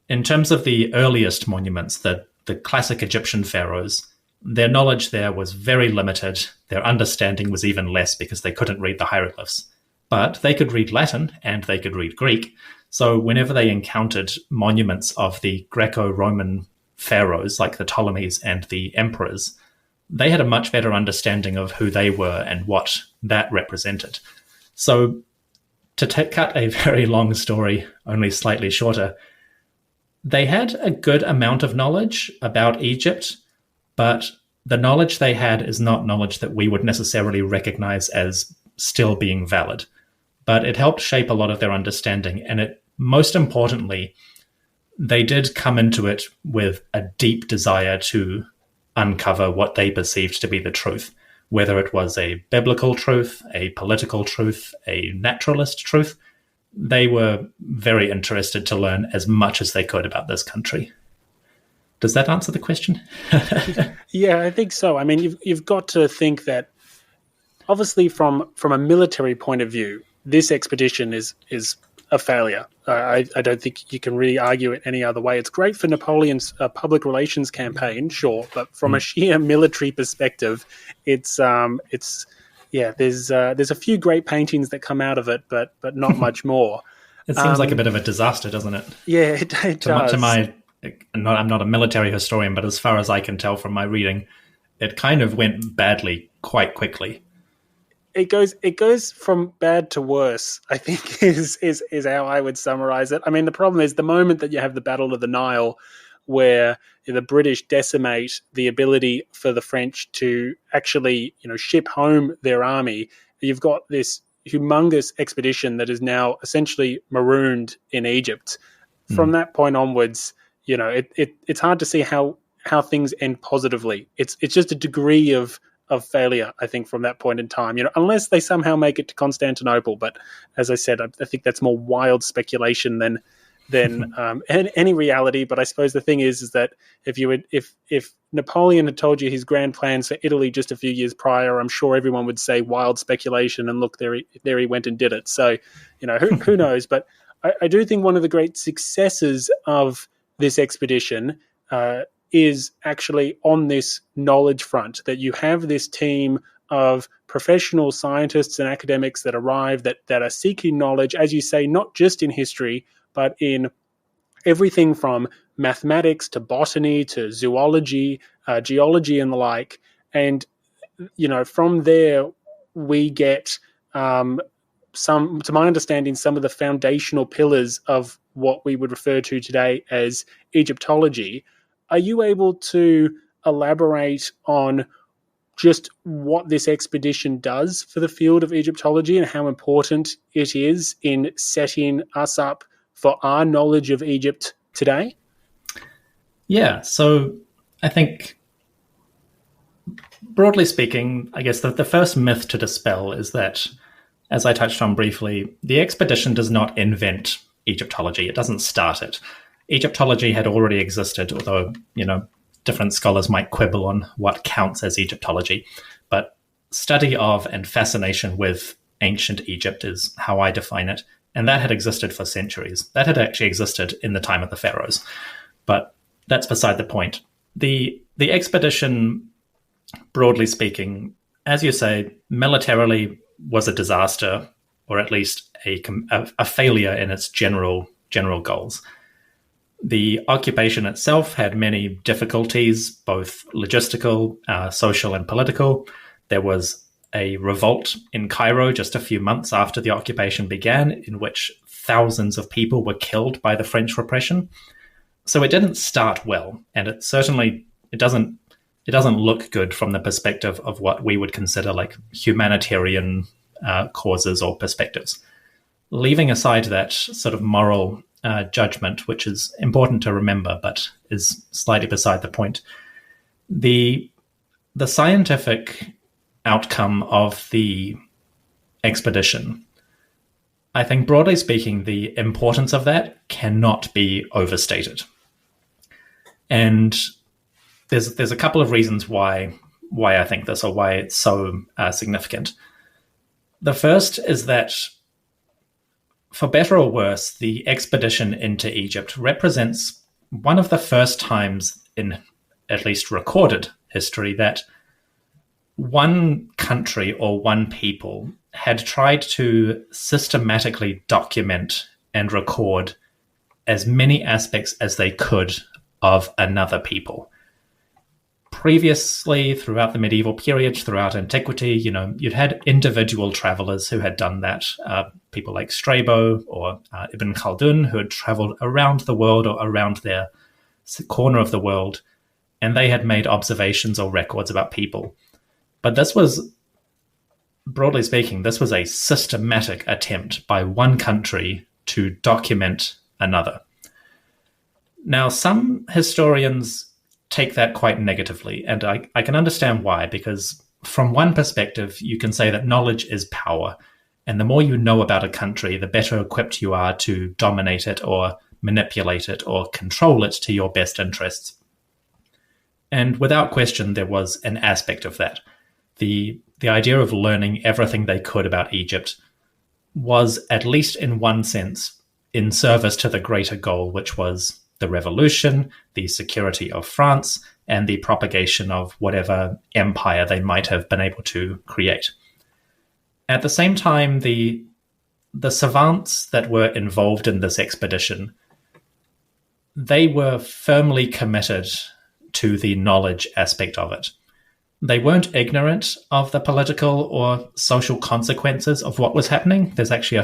in terms of the earliest monuments, the classic Egyptian pharaohs, their knowledge there was very limited. Their understanding was even less because they couldn't read the hieroglyphs. But they could read Latin and they could read Greek. So whenever they encountered monuments of the Greco-Roman pharaohs, like the Ptolemies and the emperors, they had a much better understanding of who they were and what that represented. So to cut a very long story, only slightly shorter, they had a good amount of knowledge about Egypt, but the knowledge they had is not knowledge that we would necessarily recognize as still being valid. But it helped shape a lot of their understanding. And it, most importantly, they did come into it with a deep desire to uncover what they perceived to be the truth, whether it was a biblical truth, a political truth, a naturalist truth. They were very interested to learn as much as they could about this country. Does that answer the question? Yeah, I think so. I mean, you've got to think that obviously from a military point of view, this expedition is a failure. I don't think you can really argue it any other way. It's great for Napoleon's public relations campaign, sure, but from a sheer military perspective, there's a few great paintings that come out of it, but not much more. It seems like a bit of a disaster, doesn't it? Yeah, it does. I'm not a military historian, but as far as I can tell from my reading, it kind of went badly quite quickly. It goes from bad to worse, I think is how I would summarize it. I mean, the problem is the moment that you have the Battle of the Nile, where the British decimate the ability for the French to actually, ship home their army, you've got this humongous expedition that is now essentially marooned in Egypt. From that point onwards, it's hard to see how things end positively. It's just a degree of failure, I think, from that point in time, unless they somehow make it to Constantinople. But as I said, I think that's more wild speculation than any reality. But I suppose the thing is that if Napoleon had told you his grand plans for Italy just a few years prior, I'm sure everyone would say wild speculation. And look, there he went and did it. So, who knows? But I do think one of the great successes of this expedition is actually on this knowledge front, that you have this team of professional scientists and academics that arrive that are seeking knowledge, as you say, not just in history, but in everything from mathematics to botany to zoology, geology, and the like. And from there we get some, to my understanding, some of the foundational pillars of what we would refer to today as Egyptology. Are you able to elaborate on just what this expedition does for the field of Egyptology and how important it is in setting us up for our knowledge of Egypt today? Yeah, so I think, broadly speaking, I guess the first myth to dispel is that, as I touched on briefly, the expedition does not invent Egyptology. It doesn't start it. Egyptology had already existed, although, different scholars might quibble on what counts as Egyptology. But study of and fascination with ancient Egypt is how I define it. And that had existed for centuries. That had actually existed in the time of the pharaohs. But that's beside the point. The expedition, broadly speaking, as you say, militarily was a disaster, or at least a failure in its general goals. The occupation itself had many difficulties, both logistical, social, and political. There was a revolt in Cairo just a few months after the occupation began, in which thousands of people were killed by the French repression. So it didn't start well, and it doesn't look good from the perspective of what we would consider like humanitarian causes or perspectives. Leaving aside that sort of moral judgment, which is important to remember, but is slightly beside the point, the scientific outcome of the expedition, I think, broadly speaking, the importance of that cannot be overstated. And there's a couple of reasons why I think this, or why it's so significant. The first is that, for better or worse, the expedition into Egypt represents one of the first times in at least recorded history that one country or one people had tried to systematically document and record as many aspects as they could of another people. Previously, throughout the medieval period, throughout antiquity, you'd had individual travelers who had done that. People like Strabo or Ibn Khaldun, who had traveled around the world or around their corner of the world, and they had made observations or records about people. But this was, broadly speaking, this was a systematic attempt by one country to document another. Now, some historians take that quite negatively, and I can understand why, because from one perspective, you can say that knowledge is power, and the more you know about a country, the better equipped you are to dominate it or manipulate it or control it to your best interests. And without question, there was an aspect of that. The idea of learning everything they could about Egypt was, at least in one sense, in service to the greater goal, which was the revolution, the security of France, and the propagation of whatever empire they might have been able to create. At the same time, the savants that were involved in this expedition, they were firmly committed to the knowledge aspect of it. They weren't ignorant of the political or social consequences of what was happening. There's actually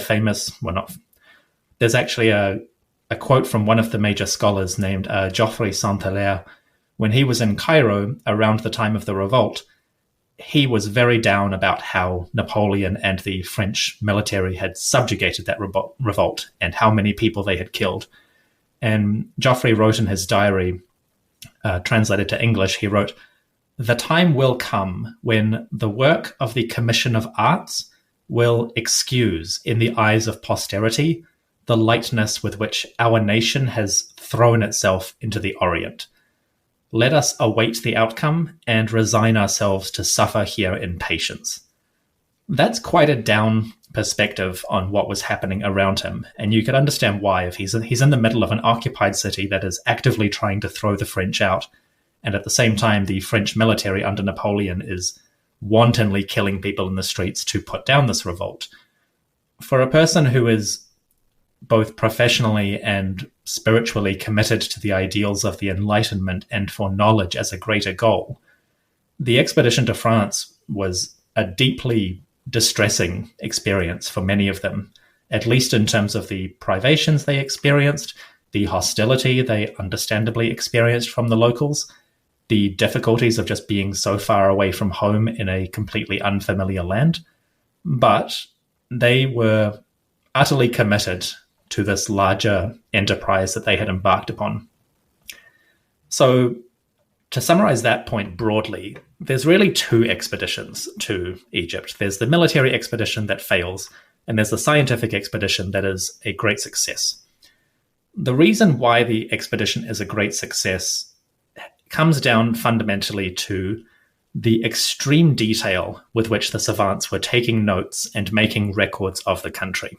a quote from one of the major scholars named Geoffroy Saint-Hilaire. When he was in Cairo around the time of the revolt, he was very down about how Napoleon and the French military had subjugated that revolt and how many people they had killed. And Geoffroy wrote in his diary, translated to English, he wrote, "The time will come when the work of the Commission of Arts will excuse, in the eyes of posterity, the lightness with which our nation has thrown itself into the Orient. Let us await the outcome and resign ourselves to suffer here in patience." That's quite a down perspective on what was happening around him, and you can understand why. If he's in the middle of an occupied city that is actively trying to throw the French out, and at the same time the French military under Napoleon is wantonly killing people in the streets to put down this revolt. For a person who is both professionally and spiritually committed to the ideals of the Enlightenment and for knowledge as a greater goal, the expedition to France was a deeply distressing experience for many of them, at least in terms of the privations they experienced, the hostility they understandably experienced from the locals, the difficulties of just being so far away from home in a completely unfamiliar land. But they were utterly committed to this larger enterprise that they had embarked upon. So, to summarize that point broadly, there's really two expeditions to Egypt. There's the military expedition that fails, and there's the scientific expedition that is a great success. The reason why the expedition is a great success comes down fundamentally to the extreme detail with which the savants were taking notes and making records of the country.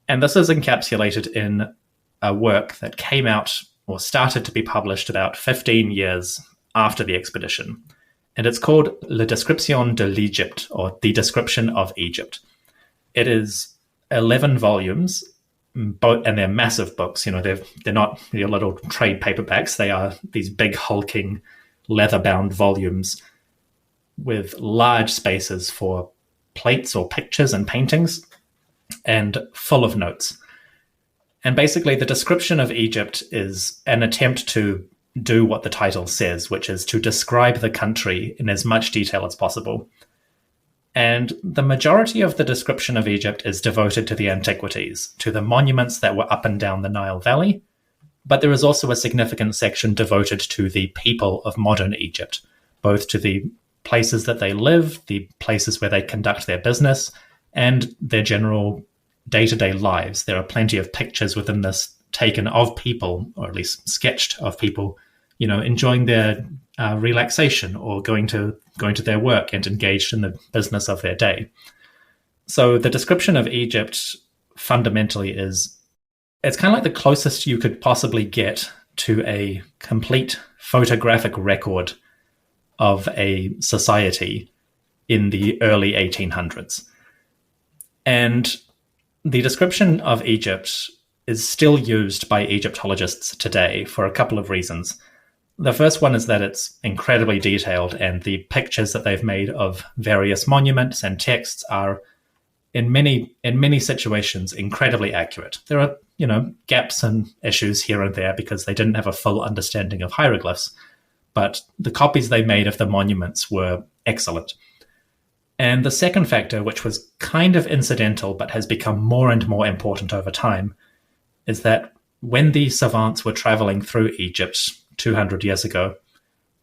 And this is encapsulated in a work that came out or started to be published about 15 years after the expedition. And it's called La Description de l'Égypte, or The Description of Egypt. It is 11 volumes, and they're massive books. They're not your little trade paperbacks. They are these big hulking leather-bound volumes with large spaces for plates or pictures and paintings, and full of notes. And basically, the description of Egypt is an attempt to do what the title says, which is to describe the country in as much detail as possible. And the majority of the description of Egypt is devoted to the antiquities, to the monuments that were up and down the Nile Valley. But there is also a significant section devoted to the people of modern Egypt, both to the places that they live, the places where they conduct their business, and their general day-to-day lives. There are plenty of pictures within this taken of people, or at least sketched of people, enjoying their relaxation or going to their work and engaged in the business of their day. So the description of Egypt fundamentally it's kind of like the closest you could possibly get to a complete photographic record of a society in the early 1800s. And the description of Egypt is still used by Egyptologists today for a couple of reasons. The first one is that it's incredibly detailed, and the pictures that they've made of various monuments and texts are, in many situations, incredibly accurate. There are, gaps and issues here and there because they didn't have a full understanding of hieroglyphs, but the copies they made of the monuments were excellent. And the second factor, which was kind of incidental but has become more and more important over time, is that when the savants were traveling through Egypt 200 years ago,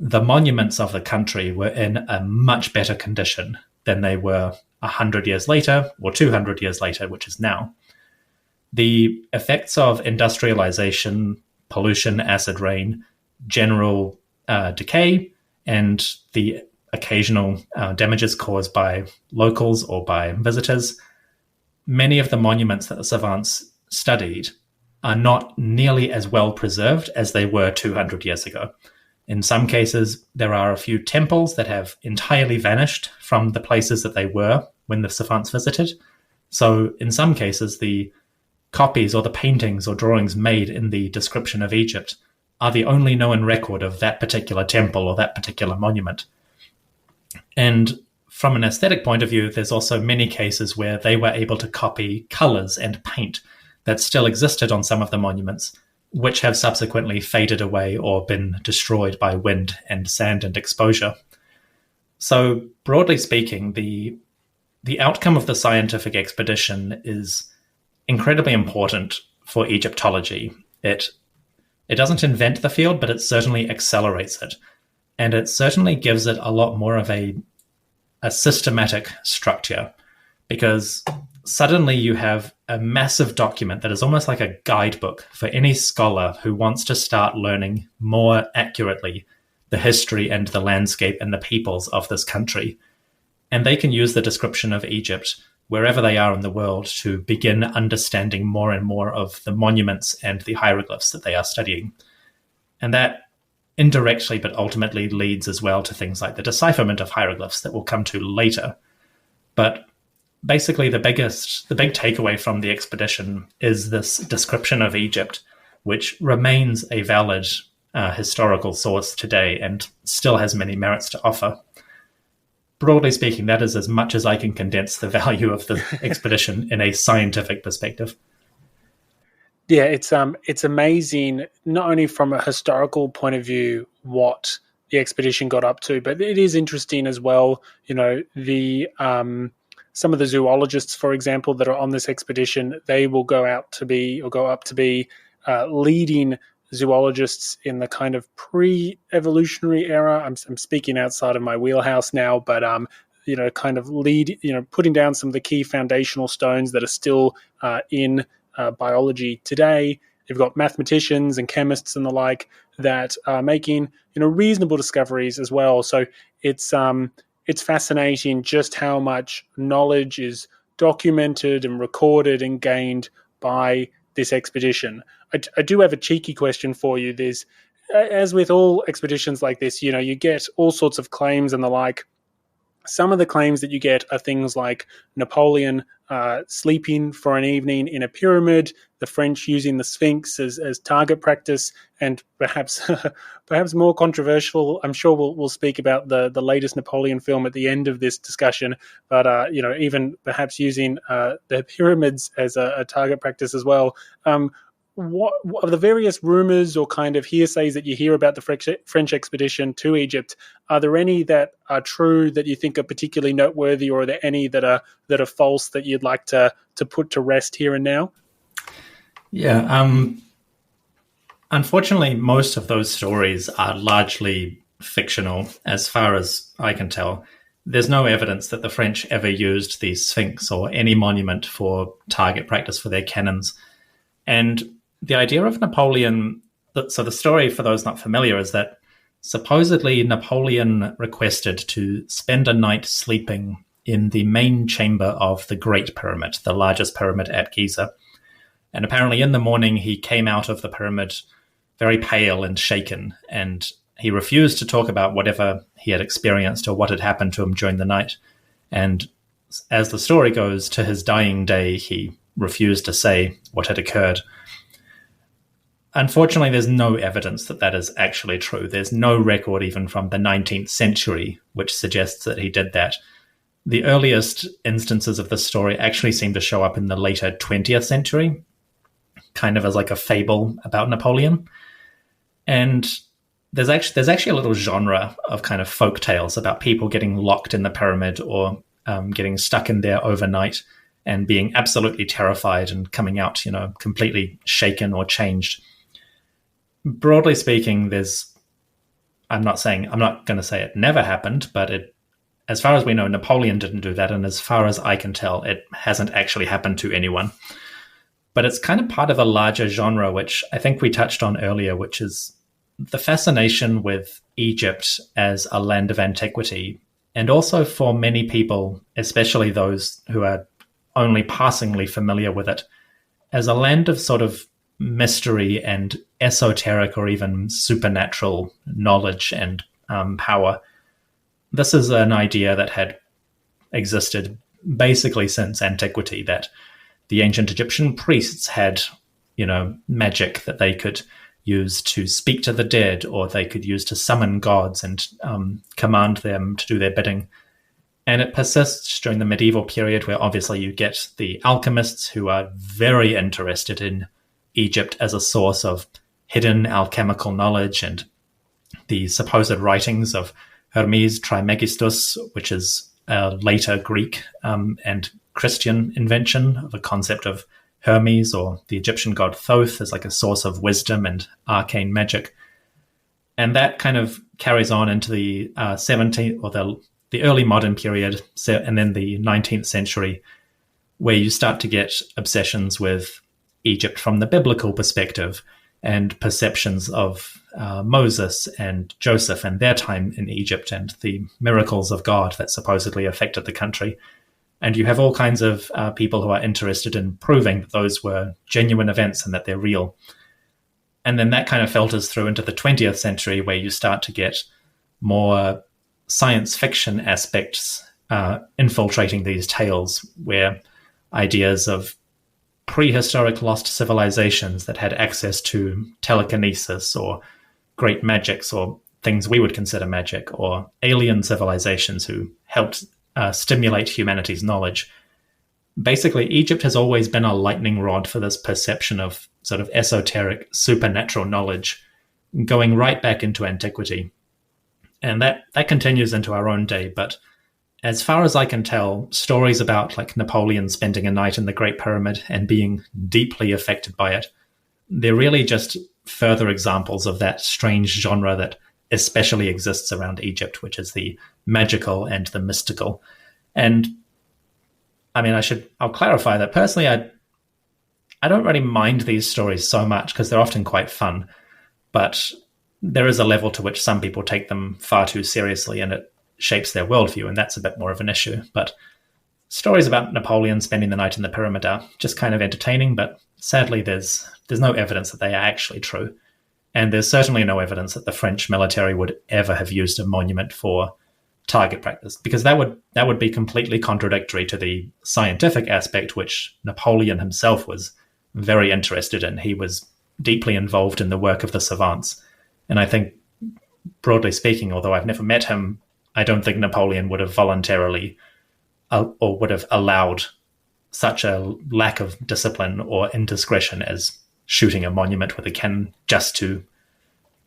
the monuments of the country were in a much better condition than they were 100 years later or 200 years later, which is now. The effects of industrialization, pollution, acid rain, general decay, and the occasional damages caused by locals or by visitors, many of the monuments that the savants studied are not nearly as well preserved as they were 200 years ago. In some cases, there are a few temples that have entirely vanished from the places that they were when the savants visited. So in some cases, the copies or the paintings or drawings made in the description of Egypt are the only known record of that particular temple or that particular monument. And from an aesthetic point of view, there's also many cases where they were able to copy colors and paint that still existed on some of the monuments, which have subsequently faded away or been destroyed by wind and sand and exposure. So broadly speaking, the outcome of the scientific expedition is incredibly important for Egyptology. It doesn't invent the field, but it certainly accelerates it. And it certainly gives it a lot more of a systematic structure, because suddenly you have a massive document that is almost like a guidebook for any scholar who wants to start learning more accurately the history and the landscape and the peoples of this country. And they can use the description of Egypt wherever they are in the world to begin understanding more and more of the monuments and the hieroglyphs that they are studying. And that indirectly but ultimately leads as well to things like the decipherment of hieroglyphs that we'll come to later. But basically the big takeaway from the expedition is this description of Egypt which remains a valid historical source today and still has many merits to offer. Broadly speaking, that is as much as I can condense the value of the expedition in a scientific perspective. Yeah, it's amazing, not only from a historical point of view, what the expedition got up to, but it is interesting as well. The some of the zoologists, for example, that are on this expedition, they will go up to be leading zoologists in the kind of pre-evolutionary era. I'm speaking outside of my wheelhouse now, but kind of putting down some of the key foundational stones that are still in biology today. You've got mathematicians and chemists and the like that are making reasonable discoveries as well. So it's fascinating just how much knowledge is documented and recorded and gained by this expedition. I do have a cheeky question for you. There's, as with all expeditions like this, you get all sorts of claims and the like. Some of the claims that you get are things like Napoleon sleeping for an evening in a pyramid, the French using the Sphinx as target practice, and perhaps more controversial. I'm sure we'll speak about the latest Napoleon film at the end of this discussion, but even perhaps using the pyramids as a target practice as well. What of the various rumors or kind of hearsays that you hear about the French expedition to Egypt, are there any that are true that you think are particularly noteworthy, or are there any that are false that you'd like to put to rest here and now? Yeah, unfortunately, most of those stories are largely fictional, as far as I can tell. There's no evidence that the French ever used the Sphinx or any monument for target practice for their cannons. And the idea of Napoleon, so the story, for those not familiar, is that supposedly Napoleon requested to spend a night sleeping in the main chamber of the Great Pyramid, the largest pyramid at Giza. And apparently in the morning he came out of the pyramid very pale and shaken, and he refused to talk about whatever he had experienced or what had happened to him during the night. And as the story goes, to his dying day, he refused to say what had occurred. Unfortunately, there's no evidence that that is actually true. There's no record even from the 19th century which suggests that he did that. The earliest instances of this story actually seem to show up in the later 20th century, kind of as like a fable about Napoleon. And there's actually a little genre of kind of folk tales about people getting locked in the pyramid or getting stuck in there overnight and being absolutely terrified and coming out, completely shaken or changed. Broadly speaking, I'm not going to say it never happened, but as far as we know, Napoleon didn't do that. And as far as I can tell, it hasn't actually happened to anyone. But it's kind of part of a larger genre, which I think we touched on earlier, which is the fascination with Egypt as a land of antiquity. And also for many people, especially those who are only passingly familiar with it, as a land of sort of mystery and esoteric or even supernatural knowledge and power. This is an idea that had existed basically since antiquity, that the ancient Egyptian priests had, magic that they could use to speak to the dead, or they could use to summon gods and command them to do their bidding. And it persists during the medieval period, where obviously you get the alchemists who are very interested in Egypt as a source of hidden alchemical knowledge, and the supposed writings of Hermes Trismegistus, which is a later Greek and Christian invention of a concept of Hermes, or the Egyptian god Thoth, as like a source of wisdom and arcane magic. And that kind of carries on into the 17th or the early modern period, and then the 19th century, where you start to get obsessions with Egypt from the biblical perspective and perceptions of Moses and Joseph and their time in Egypt and the miracles of God that supposedly affected the country. And you have all kinds of people who are interested in proving that those were genuine events and that they're real. And then that kind of filters through into the 20th century, where you start to get more science fiction aspects infiltrating these tales, where ideas of prehistoric lost civilizations that had access to telekinesis or great magics or things we would consider magic, or alien civilizations who helped stimulate humanity's knowledge. Basically, Egypt has always been a lightning rod for this perception of sort of esoteric, supernatural knowledge going right back into antiquity. And that continues into our own day. But as far as I can tell, stories about like Napoleon spending a night in the Great Pyramid and being deeply affected by it, they're really just further examples of that strange genre that especially exists around Egypt, which is the magical and the mystical. And I mean, I'll clarify that personally, I don't really mind these stories so much because they're often quite fun, but there is a level to which some people take them far too seriously and it shapes their worldview, and that's a bit more of an issue. But stories about Napoleon spending the night in the pyramid are just kind of entertaining, but sadly there's no evidence that they are actually true. And there's certainly no evidence that the French military would ever have used a monument for target practice, because that would be completely contradictory to the scientific aspect, which Napoleon himself was very interested in. He was deeply involved in the work of the savants. And I think, broadly speaking, although I've never met him, I don't think Napoleon would have voluntarily or would have allowed such a lack of discipline or indiscretion as shooting a monument with a cannon just to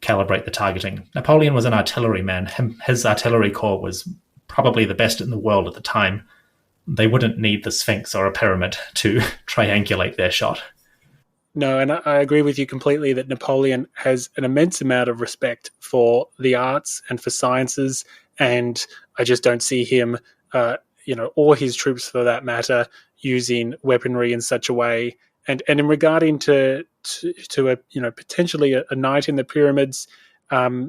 calibrate the targeting. Napoleon was an artilleryman. His artillery corps was probably the best in the world at the time. They wouldn't need the Sphinx or a pyramid to triangulate their shot. No, and I agree with you completely that Napoleon has an immense amount of respect for the arts and for sciences, and I just don't see him, or his troops for that matter, using weaponry in such a way. And in regarding to a potentially a night in the pyramids, I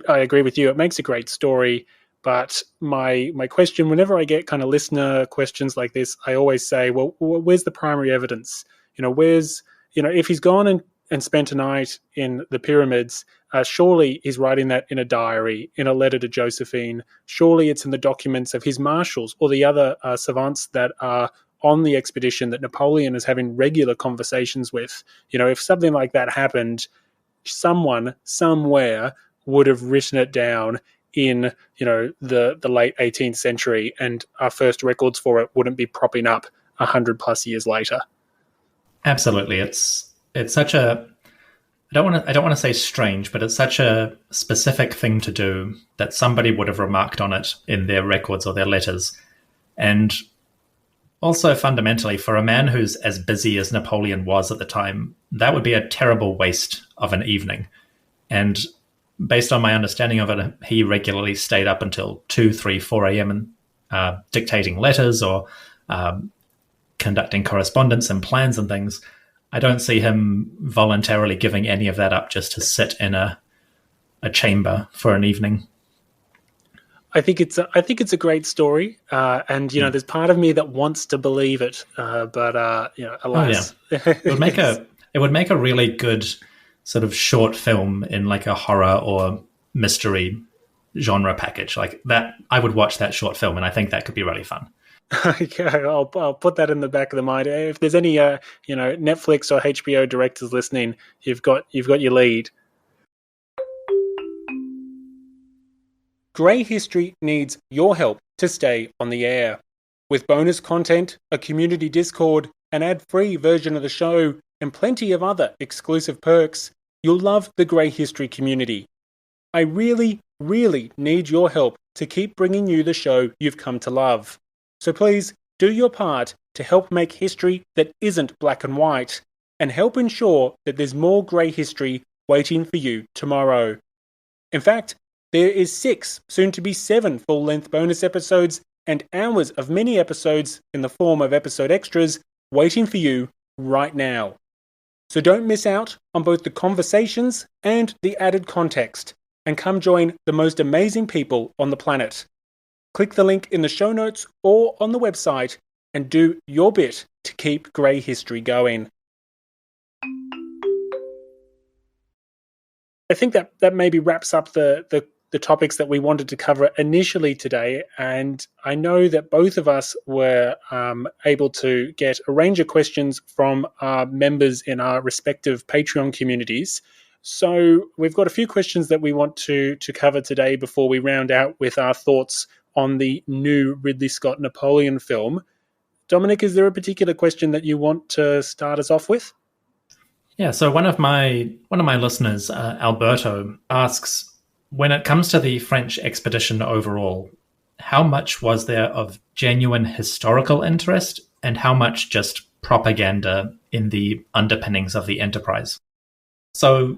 agree with you. It makes a great story, but my question, whenever I get kind of listener questions like this, I always say, well, where's the primary evidence? If he's gone and spent a night in the pyramids, surely he's writing that in a diary, in a letter to Josephine. Surely it's in the documents of his marshals or the other savants that are on the expedition that Napoleon is having regular conversations with. If something like that happened, someone somewhere would have written it down in the late 18th century, and our first records for it wouldn't be propping up 100 plus years later. Absolutely. It's such a, I don't want to say strange, but it's such a specific thing to do that somebody would have remarked on it in their records or their letters. And also, fundamentally, for a man who's as busy as Napoleon was at the time, that would be a terrible waste of an evening. And based on my understanding of it, he regularly stayed up until 2, 3, 4 a.m. and dictating letters or conducting correspondence and plans and things. I don't see him voluntarily giving any of that up just to sit in a chamber for an evening. I think it's a great story, and there's part of me that wants to believe it, but alas, it would make a really good sort of short film in like a horror or mystery genre package like that. I would watch that short film, and I think that could be really fun. Okay, I'll put that in the back of the mind. If there's any Netflix or HBO directors listening, you've got your lead. Grey History needs your help to stay on the air. With bonus content, a community Discord, an ad-free version of the show, and plenty of other exclusive perks, you'll love the Grey History community. I really, really need your help to keep bringing you the show you've come to love. So please do your part to help make history that isn't black and white, and help ensure that there's more Grey History waiting for you tomorrow. In fact, there is 6, soon to be 7 full-length bonus episodes and hours of mini episodes in the form of episode extras waiting for you right now. So don't miss out on both the conversations and the added context, and come join the most amazing people on the planet. Click the link in the show notes or on the website and do your bit to keep Grey History going. I think that maybe wraps up the the topics that we wanted to cover initially today, and I know that both of us were able to get a range of questions from our members in our respective Patreon communities. So we've got a few questions that we want to cover today before we round out with our thoughts on the new Ridley Scott Napoleon film. Dominic, is there a particular question that you want to start us off with? Yeah, so one of my listeners, Alberto, asks, when it comes to the French expedition overall, how much was there of genuine historical interest and how much just propaganda in the underpinnings of the enterprise? So,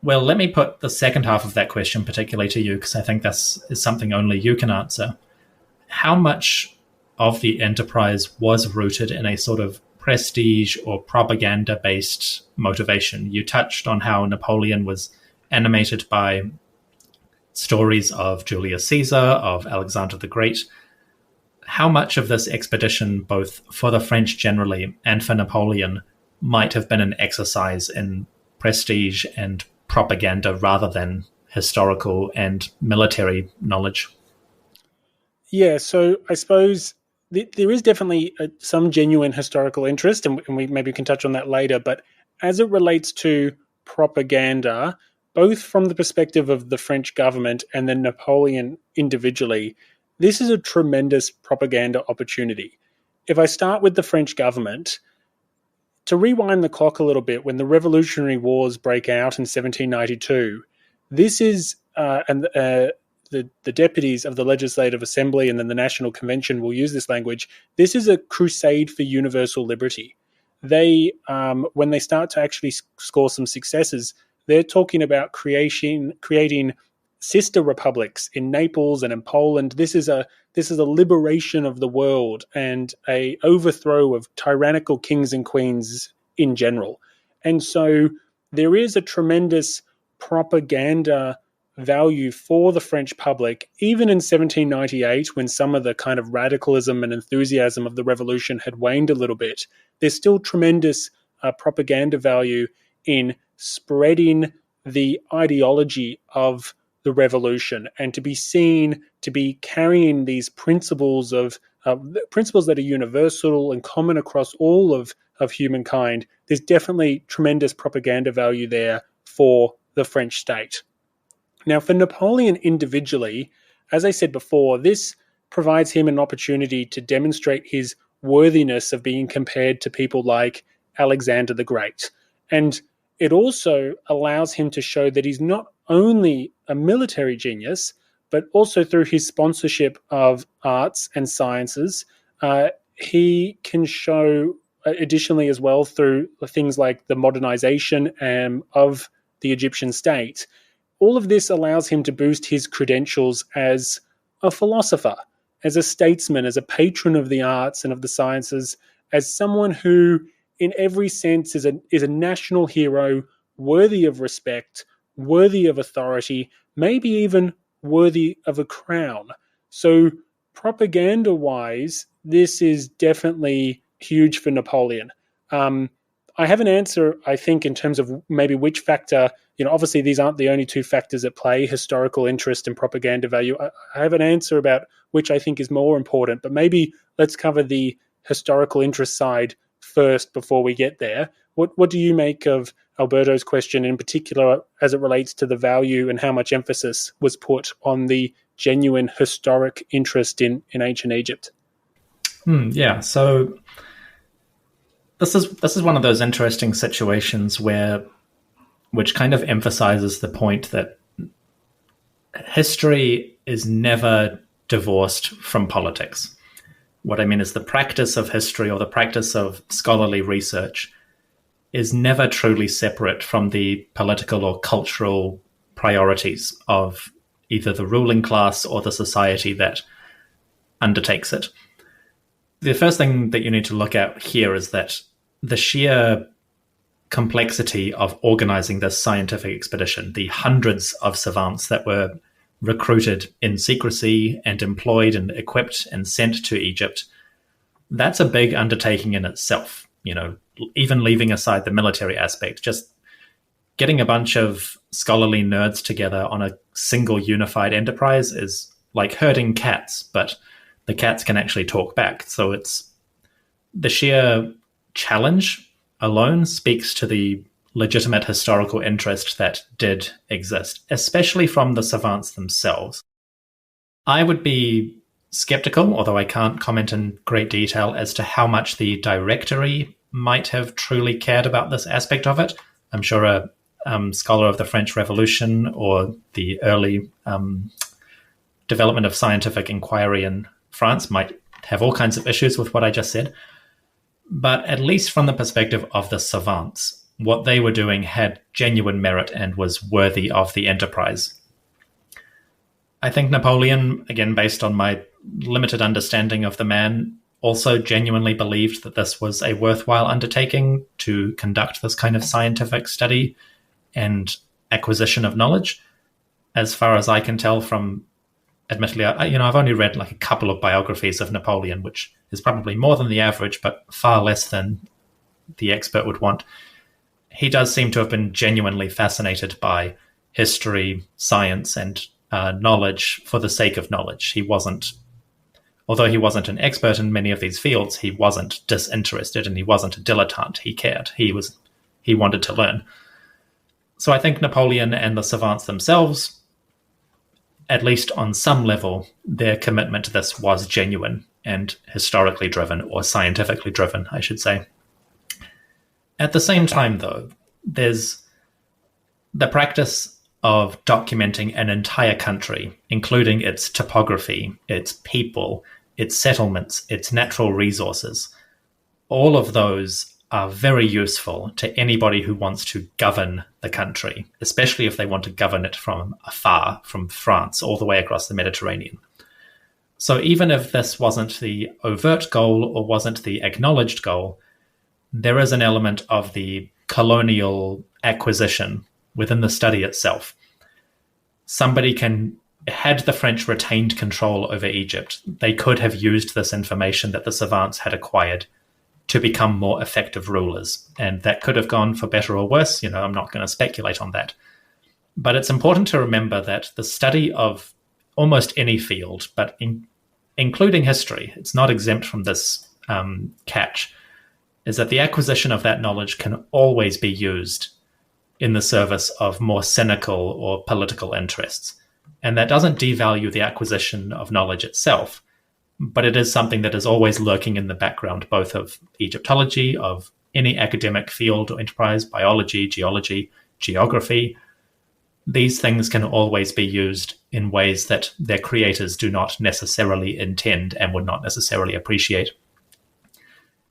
well, let me put the second half of that question particularly to you, because I think this is something only you can answer. How much of the enterprise was rooted in a sort of prestige or propaganda-based motivation? You touched on how Napoleon was animated by stories of Julius Caesar, of Alexander the Great. How much of this expedition, both for the French generally and for Napoleon, might have been an exercise in prestige and propaganda rather than historical and military knowledge? Yeah, so I suppose there is definitely some genuine historical interest, and we maybe can touch on that later, but as it relates to propaganda, both from the perspective of the French government and then Napoleon individually, this is a tremendous propaganda opportunity. If I start with the French government, to rewind the clock a little bit, when the Revolutionary Wars break out in 1792, this is, the deputies of the Legislative Assembly and then the National Convention will use this language. This is a crusade for universal liberty. They, when they start to actually score some successes, they're talking about creating sister republics in Naples and in Poland. This is a liberation of the world and a overthrow of tyrannical kings and queens in general. And so there is a tremendous propaganda value for the French public, even in 1798, when some of the kind of radicalism and enthusiasm of the revolution had waned a little bit. There's still tremendous propaganda value in spreading the ideology of the revolution and to be seen to be carrying these principles of principles that are universal and common across all of humankind. There's definitely tremendous propaganda value there for the French state. Now, for Napoleon individually, as I said before, this provides him an opportunity to demonstrate his worthiness of being compared to people like Alexander the Great. And it also allows him to show that he's not only a military genius, but also through his sponsorship of arts and sciences, he can show additionally as well through things like the modernization of the Egyptian state. All of this allows him to boost his credentials as a philosopher, as a statesman, as a patron of the arts and of the sciences, as someone who, in every sense, is a national hero, worthy of respect, worthy of authority, maybe even worthy of a crown. So propaganda-wise, this is definitely huge for Napoleon. I have an answer, I think, in terms of maybe which factor, obviously these aren't the only two factors at play, historical interest and propaganda value. I have an answer about which I think is more important, but maybe let's cover the historical interest side first before we get there. What do you make of Alberto's question, in particular as it relates to the value and how much emphasis was put on the genuine historic interest in ancient Egypt? Yeah, so this is one of those interesting situations which kind of emphasizes the point that history is never divorced from politics. What I mean is the practice of history or the practice of scholarly research is never truly separate from the political or cultural priorities of either the ruling class or the society that undertakes it. The first thing that you need to look at here is that the sheer complexity of organizing this scientific expedition, the hundreds of savants that were recruited in secrecy and employed and equipped and sent to Egypt, that's a big undertaking in itself. Even leaving aside the military aspect, just getting a bunch of scholarly nerds together on a single unified enterprise is like herding cats, but the cats can actually talk back. So it's the sheer challenge alone speaks to the legitimate historical interest that did exist, especially from the savants themselves. I would be skeptical, although I can't comment in great detail, as to how much the directory might have truly cared about this aspect of it. I'm sure a scholar of the French Revolution or the early development of scientific inquiry in France might have all kinds of issues with what I just said. But at least from the perspective of the savants, what they were doing had genuine merit and was worthy of the enterprise. I think Napoleon, again, based on my limited understanding of the man, also genuinely believed that this was a worthwhile undertaking to conduct this kind of scientific study and acquisition of knowledge. As far as I can tell from, admittedly, I've only read like a couple of biographies of Napoleon, which is probably more than the average, but far less than the expert would want. He does seem to have been genuinely fascinated by history, science, and knowledge for the sake of knowledge. Although he wasn't an expert in many of these fields, he wasn't disinterested and he wasn't a dilettante. He cared. He wanted to learn. So I think Napoleon and the savants themselves, at least on some level, their commitment to this was genuine and historically driven, or scientifically driven, I should say. At the same time, though, there's the practice of documenting an entire country, including its topography, its people, its settlements, its natural resources. All of those are very useful to anybody who wants to govern the country, especially if they want to govern it from afar, from France all the way across the Mediterranean. So even if this wasn't the overt goal or wasn't the acknowledged goal, there is an element of the colonial acquisition within the study itself. Had the French retained control over Egypt, they could have used this information that the savants had acquired to become more effective rulers. And that could have gone for better or worse. I'm not going to speculate on that. But it's important to remember that the study of almost any field, but including history, it's not exempt from this catch, is that the acquisition of that knowledge can always be used in the service of more cynical or political interests. And that doesn't devalue the acquisition of knowledge itself, but it is something that is always lurking in the background, both of Egyptology, of any academic field or enterprise, biology, geology, geography. These things can always be used in ways that their creators do not necessarily intend and would not necessarily appreciate.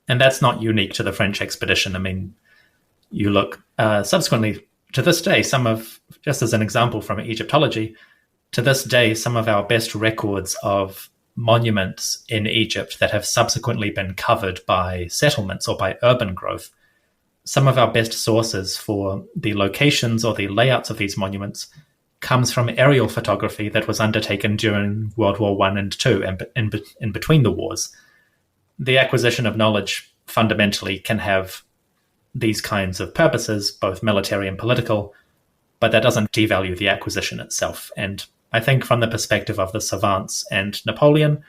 And that's not unique to the French expedition. I mean, you look subsequently to this day, just as an example from Egyptology, to this day, some of our best records of monuments in Egypt that have subsequently been covered by settlements or by urban growth, some of our best sources for the locations or the layouts of these monuments comes from aerial photography that was undertaken during World War I and II and in between the wars. The acquisition of knowledge fundamentally can have these kinds of purposes, both military and political, but that doesn't devalue the acquisition itself. And I think from the perspective of the savants and Napoleon,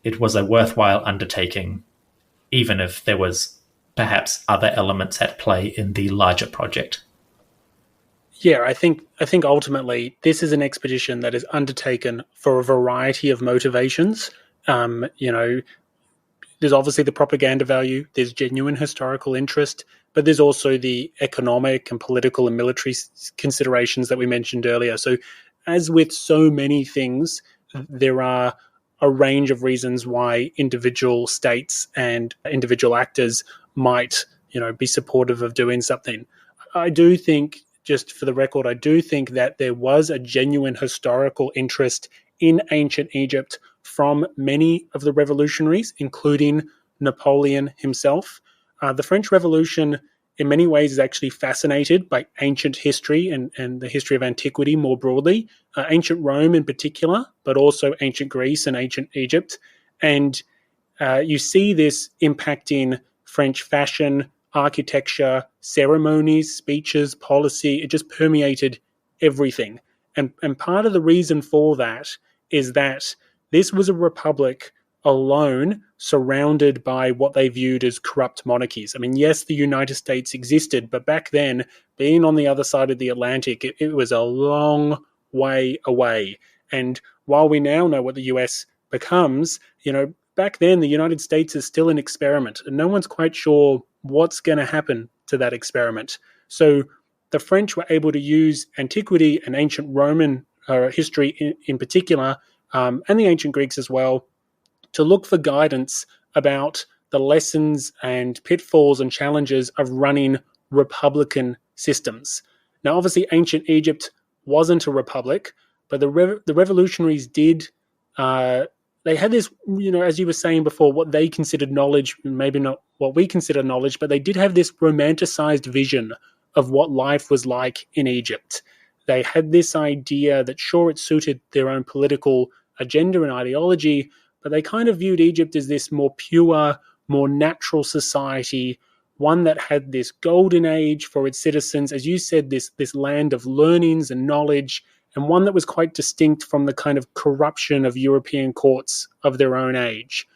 it was a worthwhile undertaking, even if there was perhaps other elements at play in the larger project. Yeah, I think ultimately this is an expedition that is undertaken for a variety of motivations. There's obviously the propaganda value, there's genuine historical interest, but there's also the economic and political and military considerations that we mentioned earlier. So as with so many things, there are a range of reasons why individual states and individual actors might, be supportive of doing something. I do think, just for the record, I do think that there was a genuine historical interest in ancient Egypt from many of the revolutionaries, including Napoleon himself. The French Revolution, in many ways, is actually fascinated by ancient history and the history of antiquity more broadly, ancient Rome in particular, but also ancient Greece and ancient Egypt. And you see this impacting French fashion, architecture, ceremonies, speeches, policy. It just permeated everything. And part of the reason for that is that this was a republic alone, surrounded by what they viewed as corrupt monarchies. I mean, yes, the United States existed, but back then, being on the other side of the Atlantic, it was a long way away. And while we now know what the US becomes, back then the United States is still an experiment, and no one's quite sure what's going to happen to that experiment. So the French were able to use antiquity and ancient Roman history in particular, and the ancient Greeks as well, to look for guidance about the lessons and pitfalls and challenges of running republican systems. Now, obviously, ancient Egypt wasn't a republic, but the revolutionaries did. They had this, as you were saying before, what they considered knowledge, maybe not what we consider knowledge, but they did have this romanticized vision of what life was like in Egypt. They had this idea that, sure, it suited their own political agenda and ideology, but they kind of viewed Egypt as this more pure, more natural society, one that had this golden age for its citizens, as you said, this land of learnings and knowledge, and one that was quite distinct from the kind of corruption of European courts of their own age.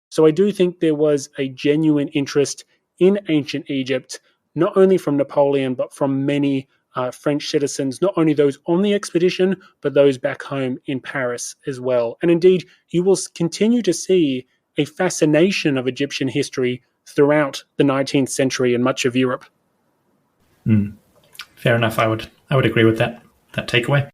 So I do think there was a genuine interest in ancient Egypt, not only from Napoleon, but from many French citizens, not only those on the expedition, but those back home in Paris as well. And indeed, you will continue to see a fascination of Egyptian history throughout the 19th century in much of Europe. Fair enough. I would agree with that takeaway.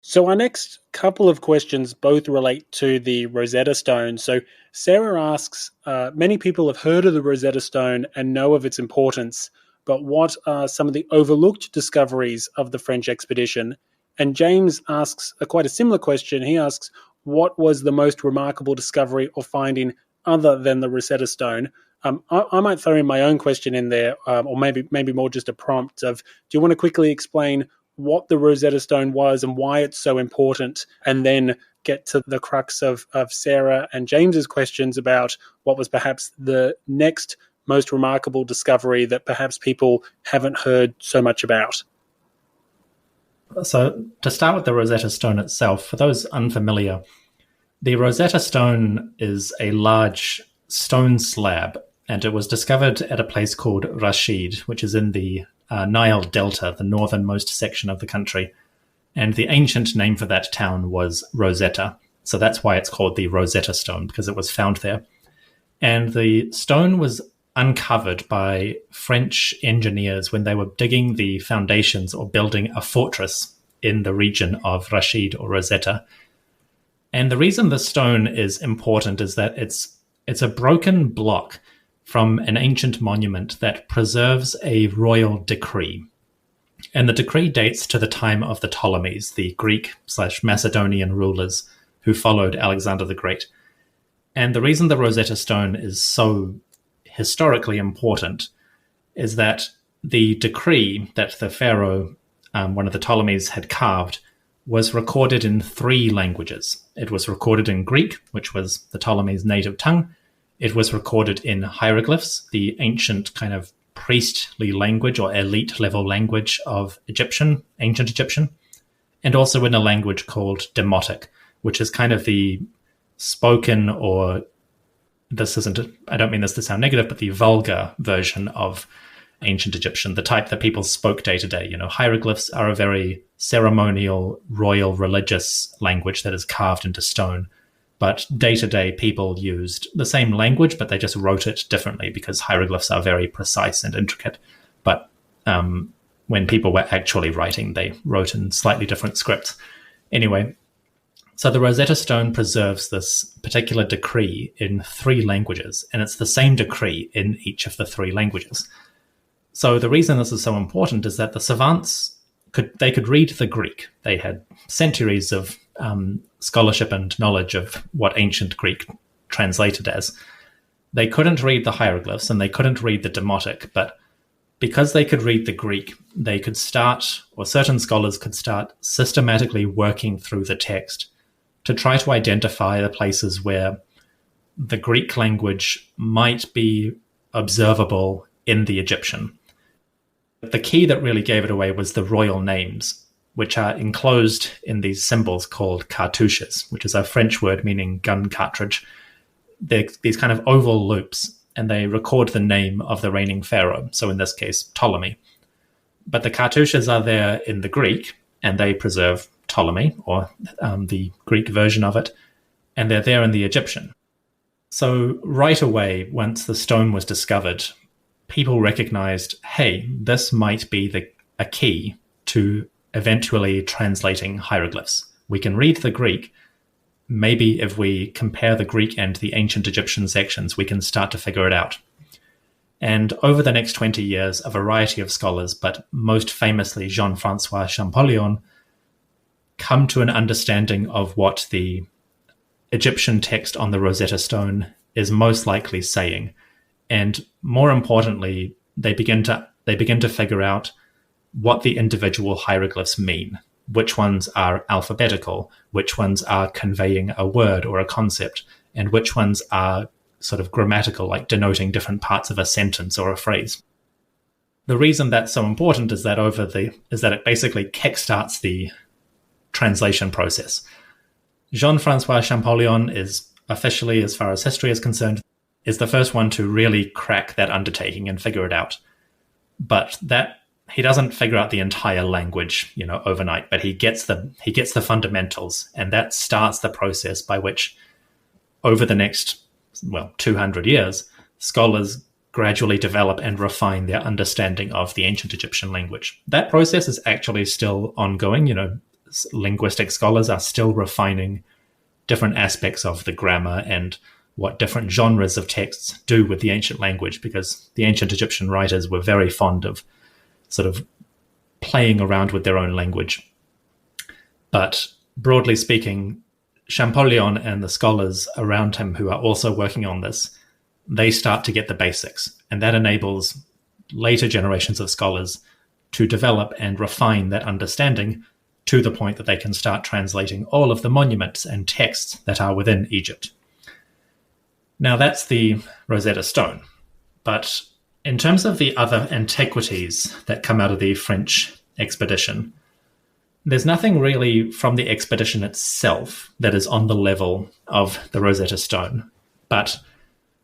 So our next couple of questions both relate to the Rosetta Stone. So Sarah asks, many people have heard of the Rosetta Stone and know of its importance, but what are some of the overlooked discoveries of the French expedition? And James asks quite a similar question. He asks, what was the most remarkable discovery or finding other than the Rosetta Stone? I might throw in my own question in there, or maybe more just a prompt of, do you want to quickly explain what the Rosetta Stone was and why it's so important, and then get to the crux of Sarah and James's questions about what was perhaps the next most remarkable discovery that perhaps people haven't heard so much about? So to start with the Rosetta Stone itself, for those unfamiliar, the Rosetta Stone is a large stone slab, and it was discovered at a place called Rashid, which is in the Nile Delta, the northernmost section of the country. And the ancient name for that town was Rosetta. So that's why it's called the Rosetta Stone, because it was found there. And the stone was uncovered by French engineers when they were digging the foundations or building a fortress in the region of Rashid or Rosetta. And the reason the stone is important is that it's a broken block from an ancient monument that preserves a royal decree. And the decree dates to the time of the Ptolemies, the Greek/Macedonian rulers who followed Alexander the Great. And the reason the Rosetta Stone is so historically important is that the decree that the pharaoh, one of the Ptolemies, had carved was recorded in 3 languages. It was recorded in Greek, which was the Ptolemies' native tongue. It was recorded in hieroglyphs, the ancient kind of priestly language or elite level language of ancient Egyptian, and also in a language called Demotic, which is kind of the spoken, or I don't mean this to sound negative, but the vulgar version of ancient Egyptian, the type that people spoke day to day. Hieroglyphs are a very ceremonial, royal, religious language that is carved into stone. But day to day, people used the same language, but they just wrote it differently because hieroglyphs are very precise and intricate. But when people were actually writing, they wrote in slightly different scripts. Anyway, so the Rosetta Stone preserves this particular decree in 3 languages, and it's the same decree in each of the 3 languages. So the reason this is so important is that the savants could read the Greek. They had centuries of scholarship and knowledge of what ancient Greek translated as. They couldn't read the hieroglyphs and they couldn't read the Demotic, but because they could read the Greek, they could start, or certain scholars could start systematically working through the text to try to identify the places where the Greek language might be observable in the Egyptian. The key that really gave it away was the royal names, which are enclosed in these symbols called cartouches, which is a French word meaning gun cartridge. They're these kind of oval loops, and they record the name of the reigning pharaoh, so in this case, Ptolemy. But the cartouches are there in the Greek, and they preserve Ptolemy, or the Greek version of it, and they're there in the Egyptian. So right away, once the stone was discovered, people recognized, hey, this might be a key to eventually translating hieroglyphs. We can read the Greek. Maybe if we compare the Greek and the ancient Egyptian sections, we can start to figure it out. And over the next 20 years, a variety of scholars, but most famously Jean-François Champollion, come to an understanding of what the Egyptian text on the Rosetta Stone is most likely saying. And more importantly, they begin to figure out what the individual hieroglyphs mean. Which ones are alphabetical, which ones are conveying a word or a concept, and which ones are sort of grammatical, like denoting different parts of a sentence or a phrase. The reason that's so important is that it basically kickstarts the translation process. Jean-François Champollion is officially, as far as history is concerned, is the first one to really crack that undertaking and figure it out. But that he doesn't figure out the entire language, overnight, but he gets the fundamentals, and that starts the process by which, over the next 200 years, scholars gradually develop and refine their understanding of the ancient Egyptian language. That process is actually still ongoing. Linguistic scholars are still refining different aspects of the grammar and what different genres of texts do with the ancient language, because the ancient Egyptian writers were very fond of sort of playing around with their own language. But broadly speaking, Champollion and the scholars around him who are also working on this, they start to get the basics. And that enables later generations of scholars to develop and refine that understanding to the point that they can start translating all of the monuments and texts that are within Egypt. Now that's the Rosetta Stone. But in terms of the other antiquities that come out of the French expedition, there's nothing really from the expedition itself that is on the level of the Rosetta Stone. But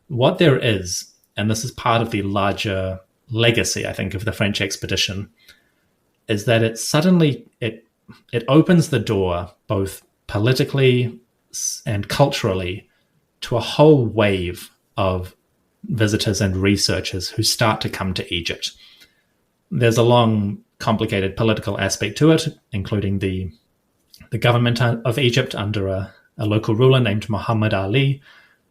what there is, and this is part of the larger legacy, I think, of the French expedition, is that it opens the door both politically and culturally to a whole wave of visitors and researchers who start to come to Egypt. There's a long, complicated political aspect to it, including the government of Egypt under a local ruler named Muhammad Ali,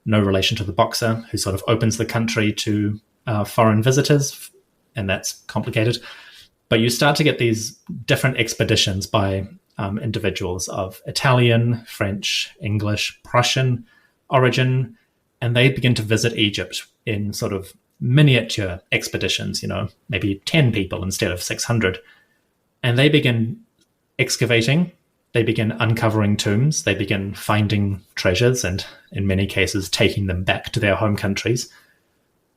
no relation to the boxer, who sort of opens the country to foreign visitors, and that's complicated. But you start to get these different expeditions by individuals of Italian, French, English, Prussian origin, and they begin to visit Egypt in sort of miniature expeditions, maybe 10 people instead of 600. And they begin excavating, they begin uncovering tombs, they begin finding treasures, and in many cases taking them back to their home countries.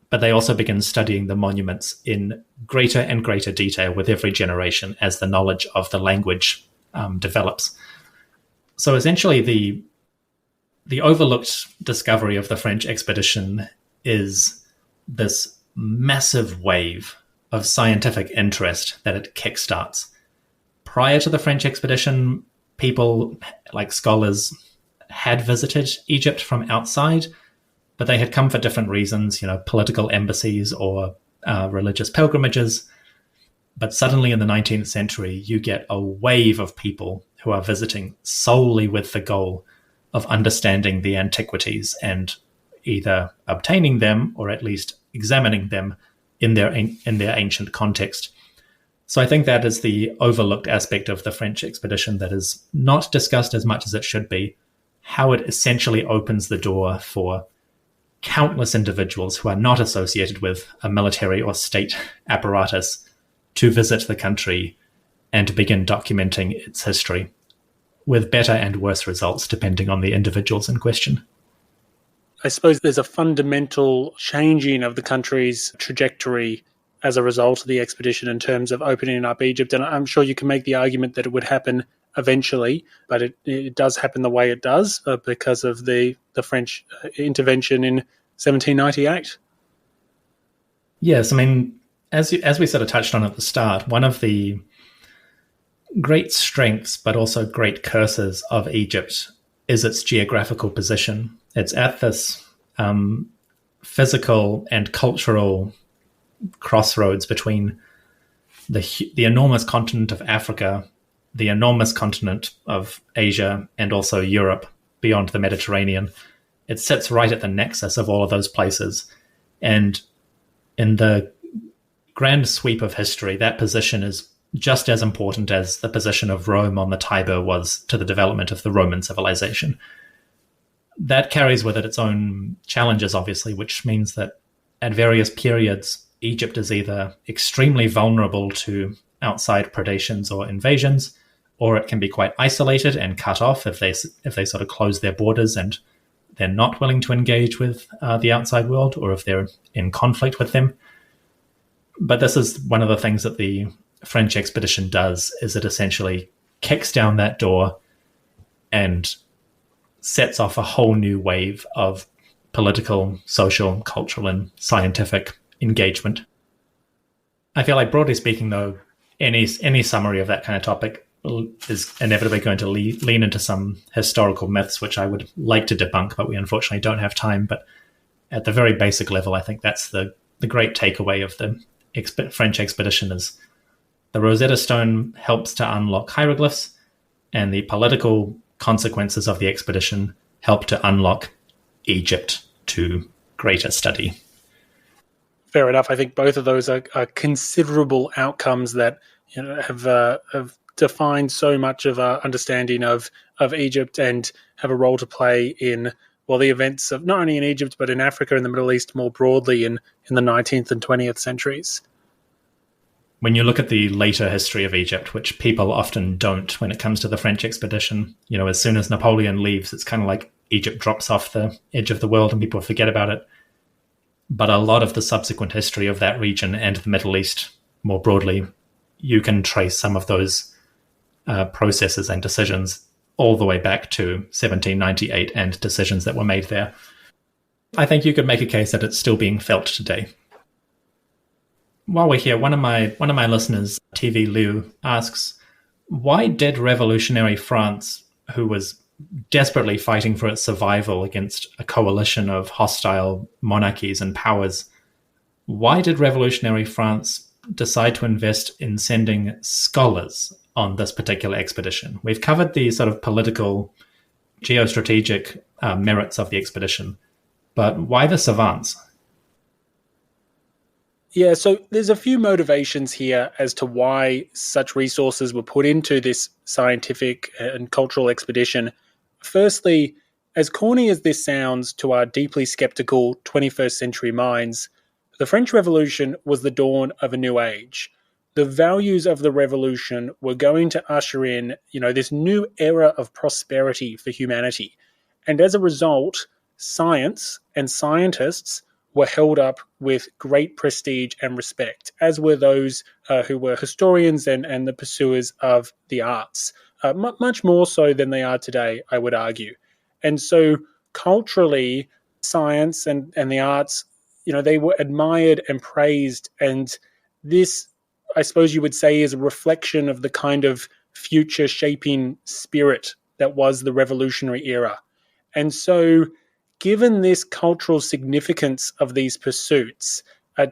But they also begin studying the monuments in greater and greater detail with every generation as the knowledge of the language develops. So essentially the overlooked discovery of the French expedition is this massive wave of scientific interest that it kickstarts. Prior to the French expedition, people, like scholars, had visited Egypt from outside, but they had come for different reasons, political embassies or religious pilgrimages. But suddenly in the 19th century, you get a wave of people who are visiting solely with the goal of understanding the antiquities and either obtaining them or at least examining them in their ancient context. So I think that is the overlooked aspect of the French expedition that is not discussed as much as it should be, how it essentially opens the door for countless individuals who are not associated with a military or state apparatus to visit the country and to begin documenting its history, with better and worse results depending on the individuals in question. I suppose there's a fundamental changing of the country's trajectory as a result of the expedition in terms of opening up Egypt. And I'm sure you can make the argument that it would happen eventually, but it does happen the way it does because of the French intervention in 1798. Yes, I mean, as we sort of touched on at the start, one of the great strengths, but also great curses of Egypt is its geographical position. It's at this physical and cultural crossroads between the enormous continent of Africa, the enormous continent of Asia, and also Europe beyond the Mediterranean. It sits right at the nexus of all of those places. And in the grand sweep of history, that position is just as important as the position of Rome on the Tiber was to the development of the Roman civilization. That carries with it its own challenges, obviously, which means that at various periods, Egypt is either extremely vulnerable to outside predations or invasions, or it can be quite isolated and cut off if they sort of close their borders and they're not willing to engage with the outside world, or if they're in conflict with them. But this is one of the things that the French expedition does, is it essentially kicks down that door and sets off a whole new wave of political, social, cultural, and scientific engagement. I feel like, broadly speaking, though, any summary of that kind of topic is inevitably going to lean into some historical myths, which I would like to debunk, but we unfortunately don't have time. But at the very basic level, I think that's the great takeaway of the French expedition is the Rosetta Stone helps to unlock hieroglyphs, and the political consequences of the expedition help to unlock Egypt to greater study. Fair enough. I think both of those are considerable outcomes that have defined so much of our understanding of Egypt and have a role to play in the events of not only in Egypt but in Africa and the Middle East more broadly in the 19th and 20th centuries. When you look at the later history of Egypt, which people often don't when it comes to the French expedition, as soon as Napoleon leaves, it's kind of like Egypt drops off the edge of the world and people forget about it. But a lot of the subsequent history of that region and the Middle East more broadly, you can trace some of those processes and decisions all the way back to 1798 and decisions that were made there. I think you could make a case that it's still being felt today. While we're here, one of my listeners, TV Liu, asks, why did revolutionary France, who was desperately fighting for its survival against a coalition of hostile monarchies and powers, why did revolutionary France decide to invest in sending scholars on this particular expedition? We've covered the sort of political, geostrategic merits of the expedition, but why the savants? Yeah, so there's a few motivations here as to why such resources were put into this scientific and cultural expedition. Firstly, as corny as this sounds to our deeply skeptical 21st century minds, the French Revolution was the dawn of a new age. The values of the revolution were going to usher in, this new era of prosperity for humanity. And as a result, science and scientists were held up with great prestige and respect, as were those who were historians and the pursuers of the arts, much more so than they are today, I would argue. And so culturally, science and the arts, they were admired and praised. And this, I suppose you would say, is a reflection of the kind of future-shaping spirit that was the revolutionary era. And so given this cultural significance of these pursuits,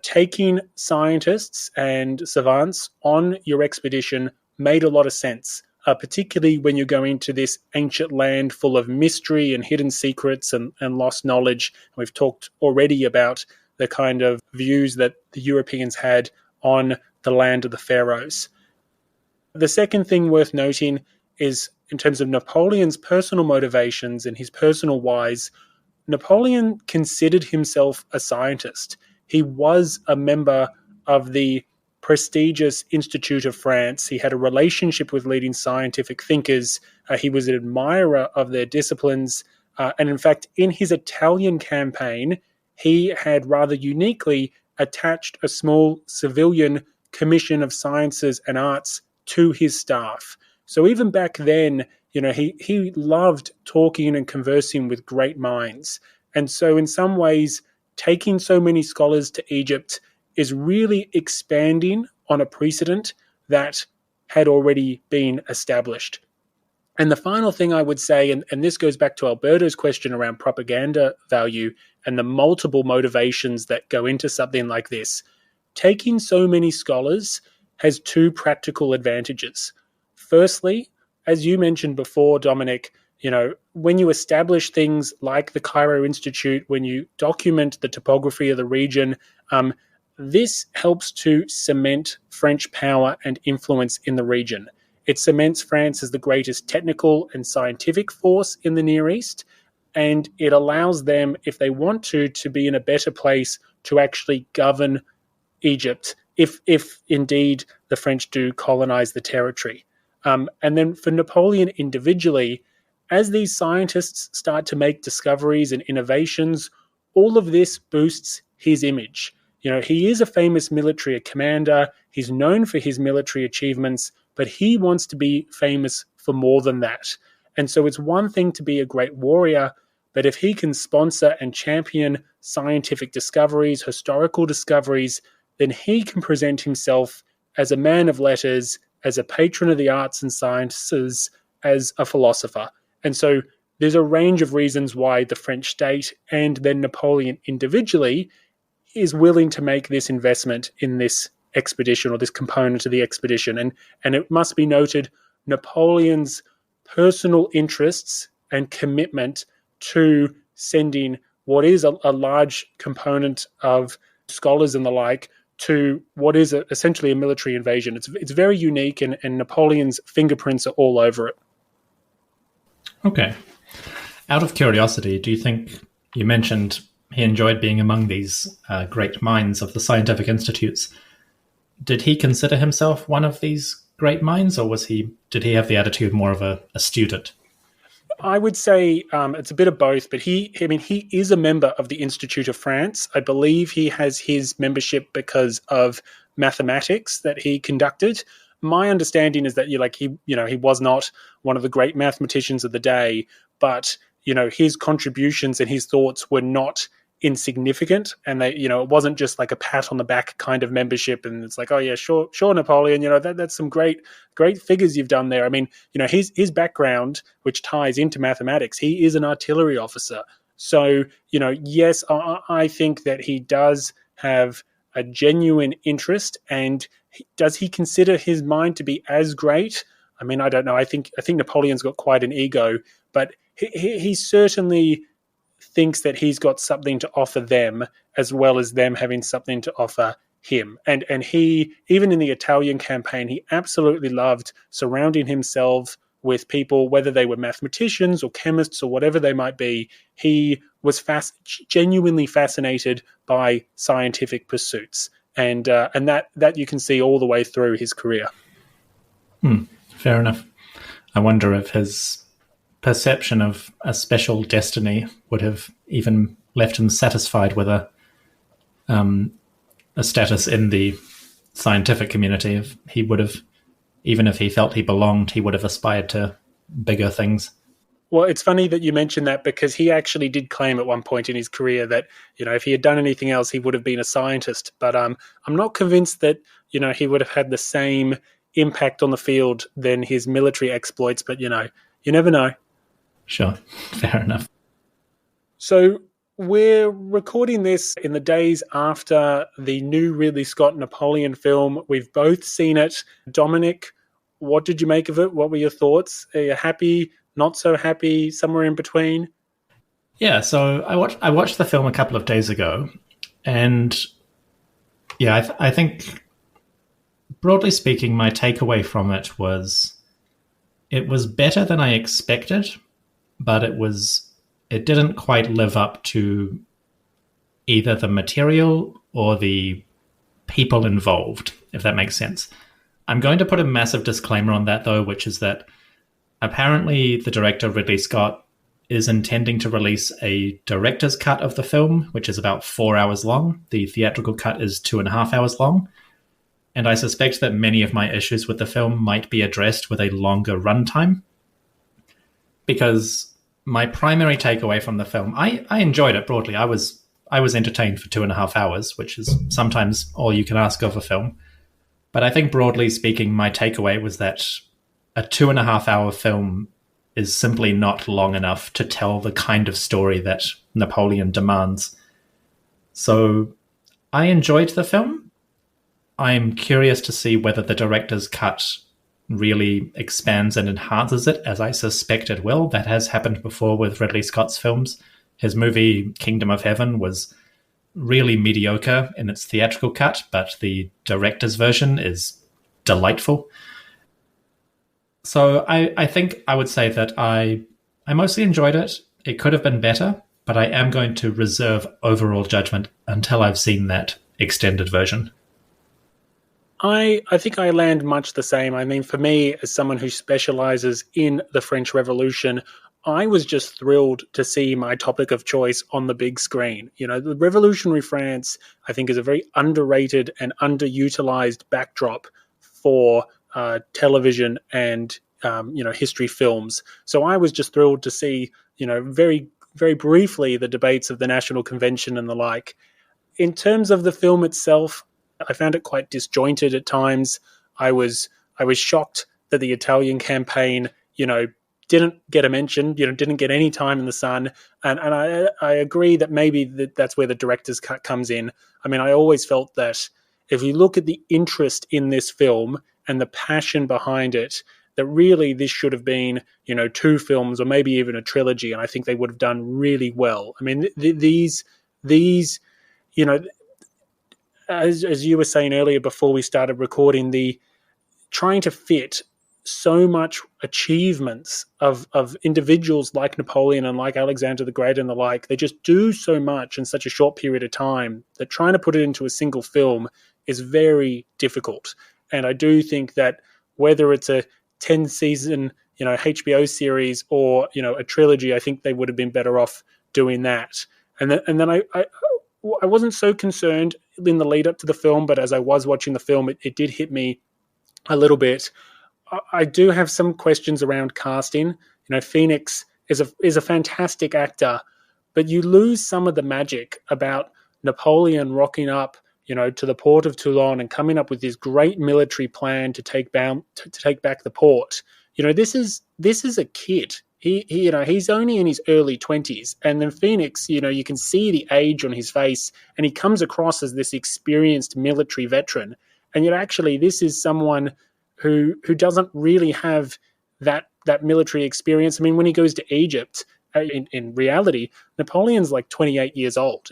taking scientists and savants on your expedition made a lot of sense, particularly when you're going to this ancient land full of mystery and hidden secrets and lost knowledge. We've talked already about the kind of views that the Europeans had on the land of the pharaohs. The second thing worth noting is in terms of Napoleon's personal motivations and his personal whys. Napoleon considered himself a scientist. He was a member of the prestigious Institute of France. He had a relationship with leading scientific thinkers. He was an admirer of their disciplines. And in fact, in his Italian campaign, he had rather uniquely attached a small civilian commission of sciences and arts to his staff. So even back then, he loved talking and conversing with great minds. And so in some ways, taking so many scholars to Egypt is really expanding on a precedent that had already been established. And the final thing I would say, and this goes back to Alberto's question around propaganda value and the multiple motivations that go into something like this, taking so many scholars has two practical advantages. Firstly, as you mentioned before, Dominic, when you establish things like the Cairo Institute, when you document the topography of the region, this helps to cement French power and influence in the region. It cements France as the greatest technical and scientific force in the Near East, and it allows them, if they want to be in a better place to actually govern Egypt, if indeed the French do colonize the territory. And then for Napoleon individually, as these scientists start to make discoveries and innovations, all of this boosts his image. He is a famous military commander. He's known for his military achievements, but he wants to be famous for more than that. And so it's one thing to be a great warrior, but if he can sponsor and champion scientific discoveries, historical discoveries, then he can present himself as a man of letters, as a patron of the arts and sciences, as a philosopher. And so there's a range of reasons why the French state and then Napoleon individually is willing to make this investment in this expedition or this component of the expedition. And it must be noted, Napoleon's personal interests and commitment to sending what is a large component of scholars and the like to what is essentially a military invasion. It's very unique, and Napoleon's fingerprints are all over it. Okay. Out of curiosity, do you think, you mentioned he enjoyed being among these great minds of the scientific institutes. Did he consider himself one of these great minds, or did he have the attitude more of a student? I would say it's a bit of both, but he is a member of the Institute of France. I believe he has his membership because of mathematics that he conducted. My understanding is that he was not one of the great mathematicians of the day, but his contributions and his thoughts were not insignificant, and they, it wasn't just like a pat on the back kind of membership, and it's like, oh yeah, sure, Napoleon, that's some great figures you've done there. I mean, his background, which ties into mathematics, he is an artillery officer. So, yes, I think that he does have a genuine interest, and does he consider his mind to be as great? I mean, I don't know. I think Napoleon's got quite an ego, but he certainly thinks that he's got something to offer them, as well as them having something to offer him. And he, even in the Italian campaign, he absolutely loved surrounding himself with people, whether they were mathematicians or chemists or whatever they might be. He was genuinely fascinated by scientific pursuits, and that you can see all the way through his career. Fair enough. I wonder if his perception of a special destiny would have even left him satisfied with a status in the scientific community. If he would have, even if he felt he belonged, he would have aspired to bigger things. Well, it's funny that you mentioned that, because he actually did claim at one point in his career that, if he had done anything else, he would have been a scientist. But I'm not convinced that, he would have had the same impact on the field than his military exploits. But, you never know. Sure. Fair enough. So we're recording this in the days after the new Ridley Scott Napoleon film. We've both seen it. Dominic, what did you make of it? What were your thoughts? Are you happy, not so happy, somewhere in between? Yeah, so I watched the film a couple of days ago, and yeah, I think broadly speaking, my takeaway from it was better than I expected, but it didn't quite live up to either the material or the people involved, if that makes sense. I'm going to put a massive disclaimer on that, though, which is that apparently the director, Ridley Scott, is intending to release a director's cut of the film, which is about 4 hours long. The theatrical cut is 2.5 hours long. And I suspect that many of my issues with the film might be addressed with a longer runtime. Because my primary takeaway from the film, I enjoyed it broadly. I was entertained for 2.5 hours, which is sometimes all you can ask of a film. But I think broadly speaking, my takeaway was that a 2.5 hour film is simply not long enough to tell the kind of story that Napoleon demands. So I enjoyed the film. I'm curious to see whether the director's cut really expands and enhances it, as I suspect it will. That has happened before with Ridley Scott's films. His movie Kingdom of Heaven was really mediocre in its theatrical cut, but the director's version is delightful. So I think I would say that I mostly enjoyed it. It could have been better, but I am going to reserve overall judgment until I've seen that extended version. I think I land much the same. I mean, for me, as someone who specializes in the French Revolution, I was just thrilled to see my topic of choice on the big screen. You know, the revolutionary France, I think, is a very underrated and underutilized backdrop for television and, history films. So I was just thrilled to see, very, very briefly the debates of the National Convention and the like. In terms of the film itself, I found it quite disjointed at times. I was shocked that the Italian campaign, didn't get a mention, didn't get any time in the sun. And I agree that maybe that's where the director's cut comes in. I mean, I always felt that if you look at the interest in this film and the passion behind it, that really this should have been, 2 films or maybe even a trilogy. And I think they would have done really well. I mean, these, as you were saying earlier before we started recording, the trying to fit so much achievements of individuals like Napoleon and like Alexander the Great and the like, they just do so much in such a short period of time that trying to put it into a single film is very difficult. And I do think that whether it's a 10-season, HBO series or, a trilogy, I think they would have been better off doing that. And then I wasn't so concerned in the lead up to the film, but as I was watching the film, it did hit me a little bit. I do have some questions around casting. Phoenix is a fantastic actor, but you lose some of the magic about Napoleon rocking up, to the port of Toulon and coming up with this great military plan to take back the port. This is a kid. He's only in his early 20s, and then Phoenix, you can see the age on his face, and he comes across as this experienced military veteran. And yet, actually, this is someone who doesn't really have that military experience. I mean, when he goes to Egypt, in reality, Napoleon's like 28 years old.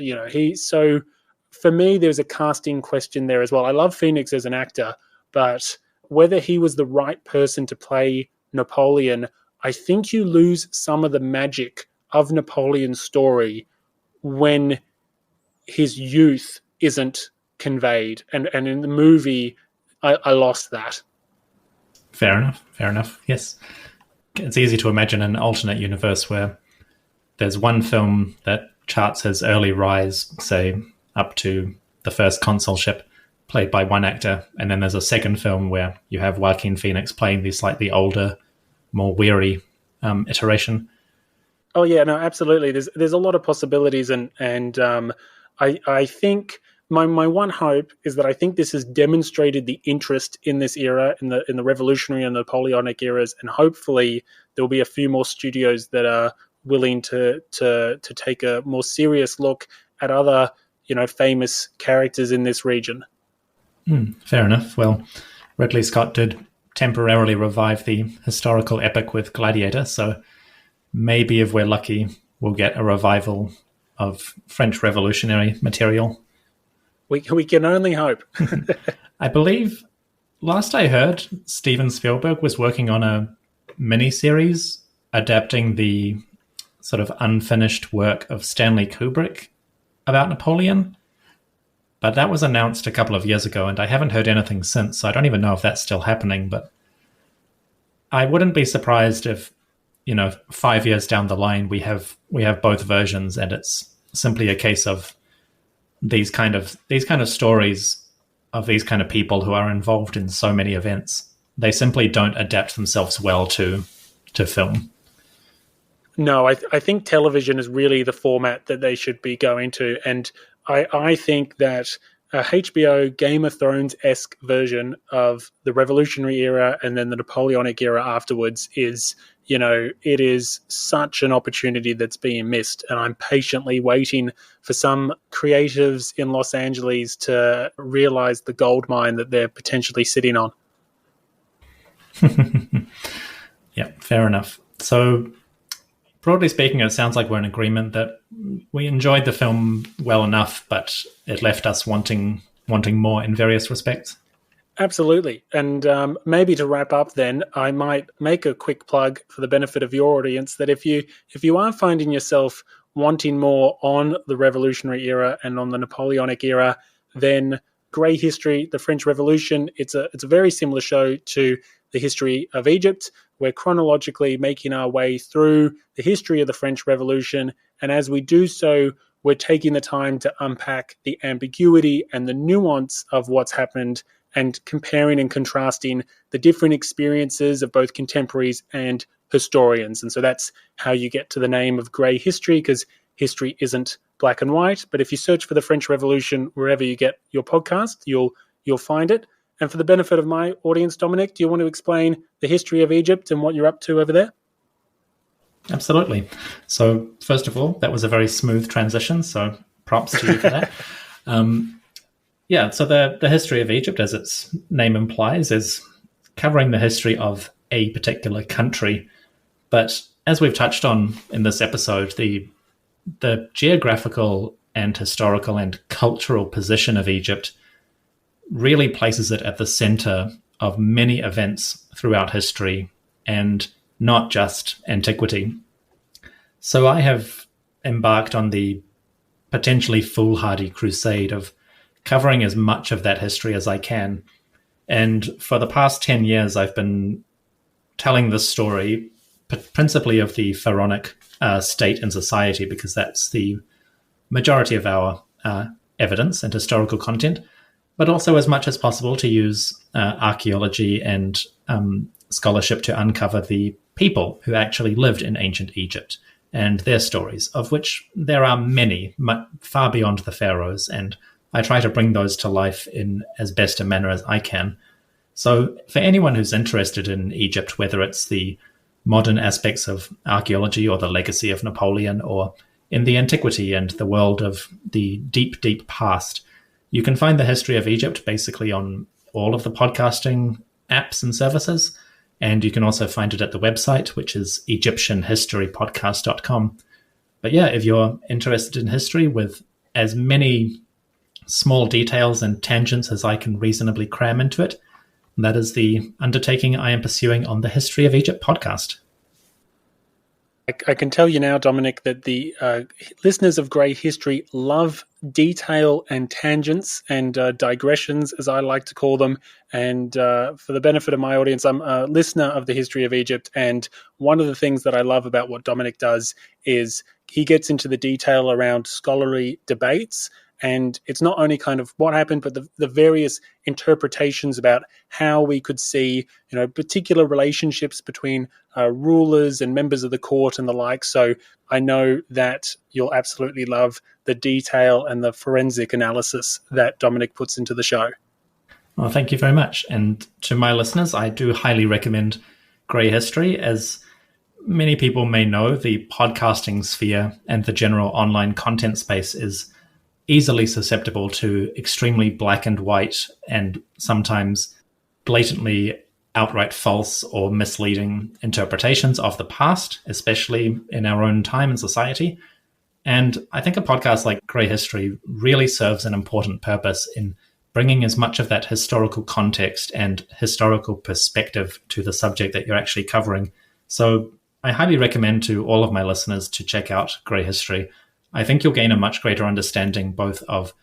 So for me, there's a casting question there as well. I love Phoenix as an actor, but whether he was the right person to play Napoleon, I think you lose some of the magic of Napoleon's story when his youth isn't conveyed. And in the movie, I lost that. Fair enough. Yes. It's easy to imagine an alternate universe where there's one film that charts his early rise, say, up to the first consulship, played by one actor, and then there's a second film where you have Joaquin Phoenix playing the slightly older, more weary iteration. Oh yeah, no, absolutely. There's a lot of possibilities, and I think my one hope is that I think this has demonstrated the interest in this era, in the Revolutionary and Napoleonic eras, and hopefully there will be a few more studios that are willing to take a more serious look at other famous characters in this region. Fair enough. Well, Ridley Scott did temporarily revive the historical epic with Gladiator, so maybe if we're lucky, we'll get a revival of French revolutionary material. We can only hope. I believe, last I heard, Steven Spielberg was working on a miniseries adapting the sort of unfinished work of Stanley Kubrick about Napoleon. But that was announced a couple of years ago, and I haven't heard anything since, so I don't even know if that's still happening. But I wouldn't be surprised if 5 years down the line, we have both versions, and it's simply a case of these kind of stories of these kind of people who are involved in so many events. They simply don't adapt themselves well to film. No, I think television is really the format that they should be going to. And I think that a HBO Game of Thrones-esque version of the Revolutionary era and then the Napoleonic era afterwards is, it is such an opportunity that's being missed. And I'm patiently waiting for some creatives in Los Angeles to realize the gold mine that they're potentially sitting on. Yeah, fair enough. So, broadly speaking, it sounds like we're in agreement that we enjoyed the film well enough, but it left us wanting more in various respects. Absolutely. And maybe to wrap up then, I might make a quick plug for the benefit of your audience that if you are finding yourself wanting more on the Revolutionary era and on the Napoleonic era, then Grey History, the French Revolution, it's a very similar show to the history of Egypt. We're chronologically making our way through the history of the French Revolution. And as we do so, we're taking the time to unpack the ambiguity and the nuance of what's happened and comparing and contrasting the different experiences of both contemporaries and historians. And so that's how you get to the name of Grey History, because history isn't black and white. But if you search for the French Revolution wherever you get your podcast, you'll find it. And for the benefit of my audience, Dominic, do you want to explain the history of Egypt and what you're up to over there? Absolutely. So first of all, that was a very smooth transition. So props to you for that. So the history of Egypt, as its name implies, is covering the history of a particular country. But as we've touched on in this episode, the geographical and historical and cultural position of Egypt really places it at the center of many events throughout history and not just antiquity. So I have embarked on the potentially foolhardy crusade of covering as much of that history as I can. And for the past 10 years, I've been telling this story principally of the pharaonic state and society, because that's the majority of our evidence and historical content, but also as much as possible to use archaeology and scholarship to uncover the people who actually lived in ancient Egypt and their stories, of which there are many, far beyond the pharaohs, and I try to bring those to life in as best a manner as I can. So for anyone who's interested in Egypt, whether it's the modern aspects of archaeology or the legacy of Napoleon, or in the antiquity and the world of the deep, deep past, you can find the history of Egypt basically on all of the podcasting apps and services. And you can also find it at the website, which is egyptianhistorypodcast.com. But yeah, if you're interested in history with as many small details and tangents as I can reasonably cram into it, that is the undertaking I am pursuing on the History of Egypt podcast. I can tell you now, Dominic, that the listeners of Grey History love detail and tangents and digressions, as I like to call them. And for the benefit of my audience, I'm a listener of the History of Egypt. And one of the things that I love about what Dominic does is he gets into the detail around scholarly debates. And it's not only kind of what happened, but the various interpretations about how we could see, particular relationships between rulers and members of the court and the like. So I know that you'll absolutely love the detail and the forensic analysis that Dominic puts into the show. Well, thank you very much. And to my listeners, I do highly recommend Grey History. As many people may know, the podcasting sphere and the general online content space is easily susceptible to extremely black and white and sometimes blatantly outright false or misleading interpretations of the past, especially in our own time and society. And I think a podcast like Grey History really serves an important purpose in bringing as much of that historical context and historical perspective to the subject that you're actually covering. So I highly recommend to all of my listeners to check out Grey History. I think you'll gain a much greater understanding both of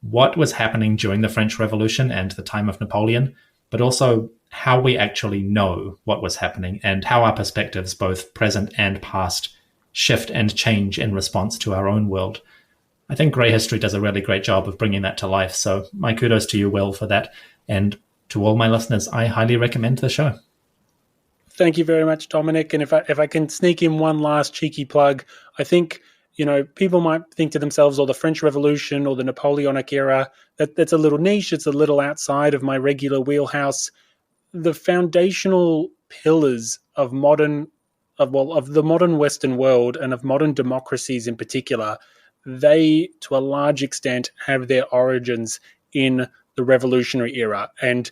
what was happening during the French Revolution and the time of Napoleon, but also how we actually know what was happening and how our perspectives, both present and past, shift and change in response to our own world. I think Grey History does a really great job of bringing that to life. So my kudos to you, Will, for that. And to all my listeners, I highly recommend the show. Thank you very much, Dominic. And if I can sneak in one last cheeky plug, I think, people might think to themselves, or the French Revolution or the Napoleonic era, that's a little niche. It's a little outside of my regular wheelhouse. The foundational pillars of the modern Western world and of modern democracies in particular, they, to a large extent, have their origins in the revolutionary era. And,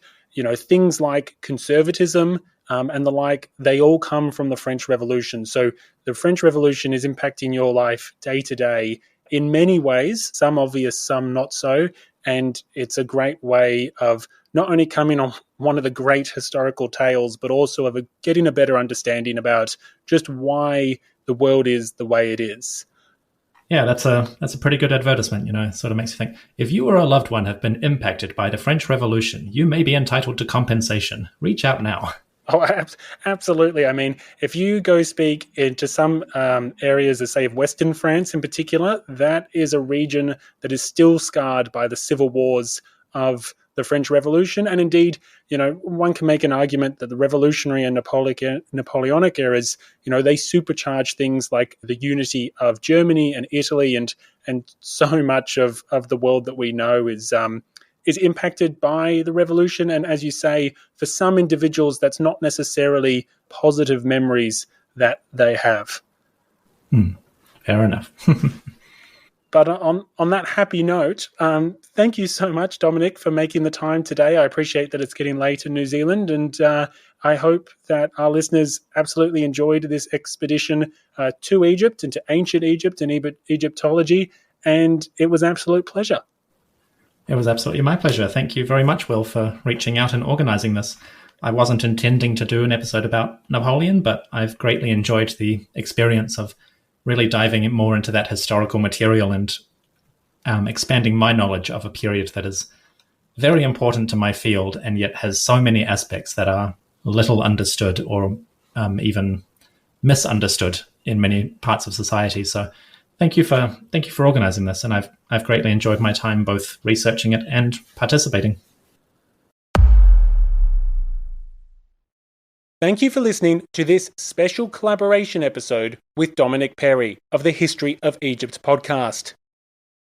things like conservatism and the like, they all come from the French Revolution. So the French Revolution is impacting your life day to day in many ways, some obvious, some not so. And it's a great way of not only coming on one of the great historical tales, but also of getting a better understanding about just why the world is the way it is. Yeah, that's a pretty good advertisement, sort of makes you think. If you or a loved one have been impacted by the French Revolution, you may be entitled to compensation. Reach out now. Oh, absolutely. I mean, if you go speak into some areas, say, of Western France in particular, that is a region that is still scarred by the civil wars of the French Revolution. And indeed, one can make an argument that the revolutionary and Napoleonic eras, they supercharge things like the unity of Germany and Italy, and so much of the world that we know is impacted by the revolution. And as you say, for some individuals, that's not necessarily positive memories that they have. Fair enough. But on that happy note, thank you so much, Dominic, for making the time today. I appreciate that it's getting late in New Zealand, and I hope that our listeners absolutely enjoyed this expedition to Egypt, into ancient Egypt and Egyptology, and it was an absolute pleasure. It was absolutely my pleasure. Thank you very much, Will, for reaching out and organising this. I wasn't intending to do an episode about Napoleon, but I've greatly enjoyed the experience of really diving more into that historical material and expanding my knowledge of a period that is very important to my field and yet has so many aspects that are little understood or even misunderstood in many parts of society. So thank you for organizing this, and I've greatly enjoyed my time both researching it and participating. Thank you for listening to this special collaboration episode with Dominic Perry of the History of Egypt podcast.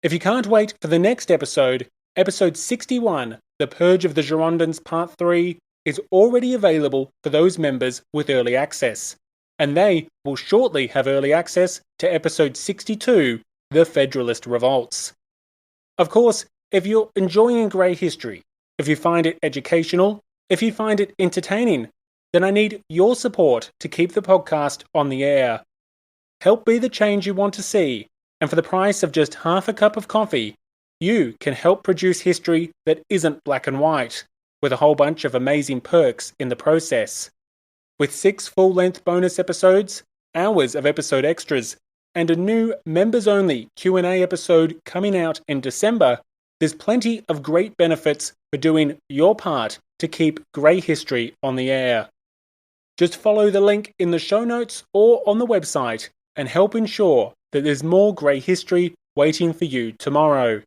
If you can't wait for the next episode, episode 61, The Purge of the Girondins Part 3, is already available for those members with early access, and they will shortly have early access to episode 62, The Federalist Revolts. Of course, if you're enjoying Grey History, if you find it educational, if you find it entertaining, then I need your support to keep the podcast on the air. Help be the change you want to see, and for the price of just half a cup of coffee, you can help produce history that isn't black and white, with a whole bunch of amazing perks in the process. With 6 full-length bonus episodes, hours of episode extras, and a new members-only Q&A episode coming out in December, there's plenty of great benefits for doing your part to keep Grey History on the air. Just follow the link in the show notes or on the website and help ensure that there's more Grey History waiting for you tomorrow.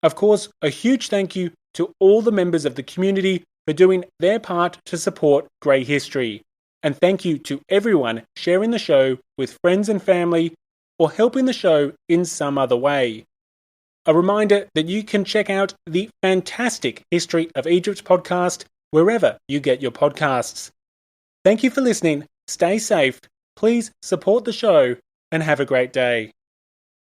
Of course, a huge thank you to all the members of the community for doing their part to support Grey History. And thank you to everyone sharing the show with friends and family or helping the show in some other way. A reminder that you can check out the fantastic History of Egypt podcast wherever you get your podcasts. Thank you for listening. Stay safe. Please support the show and have a great day.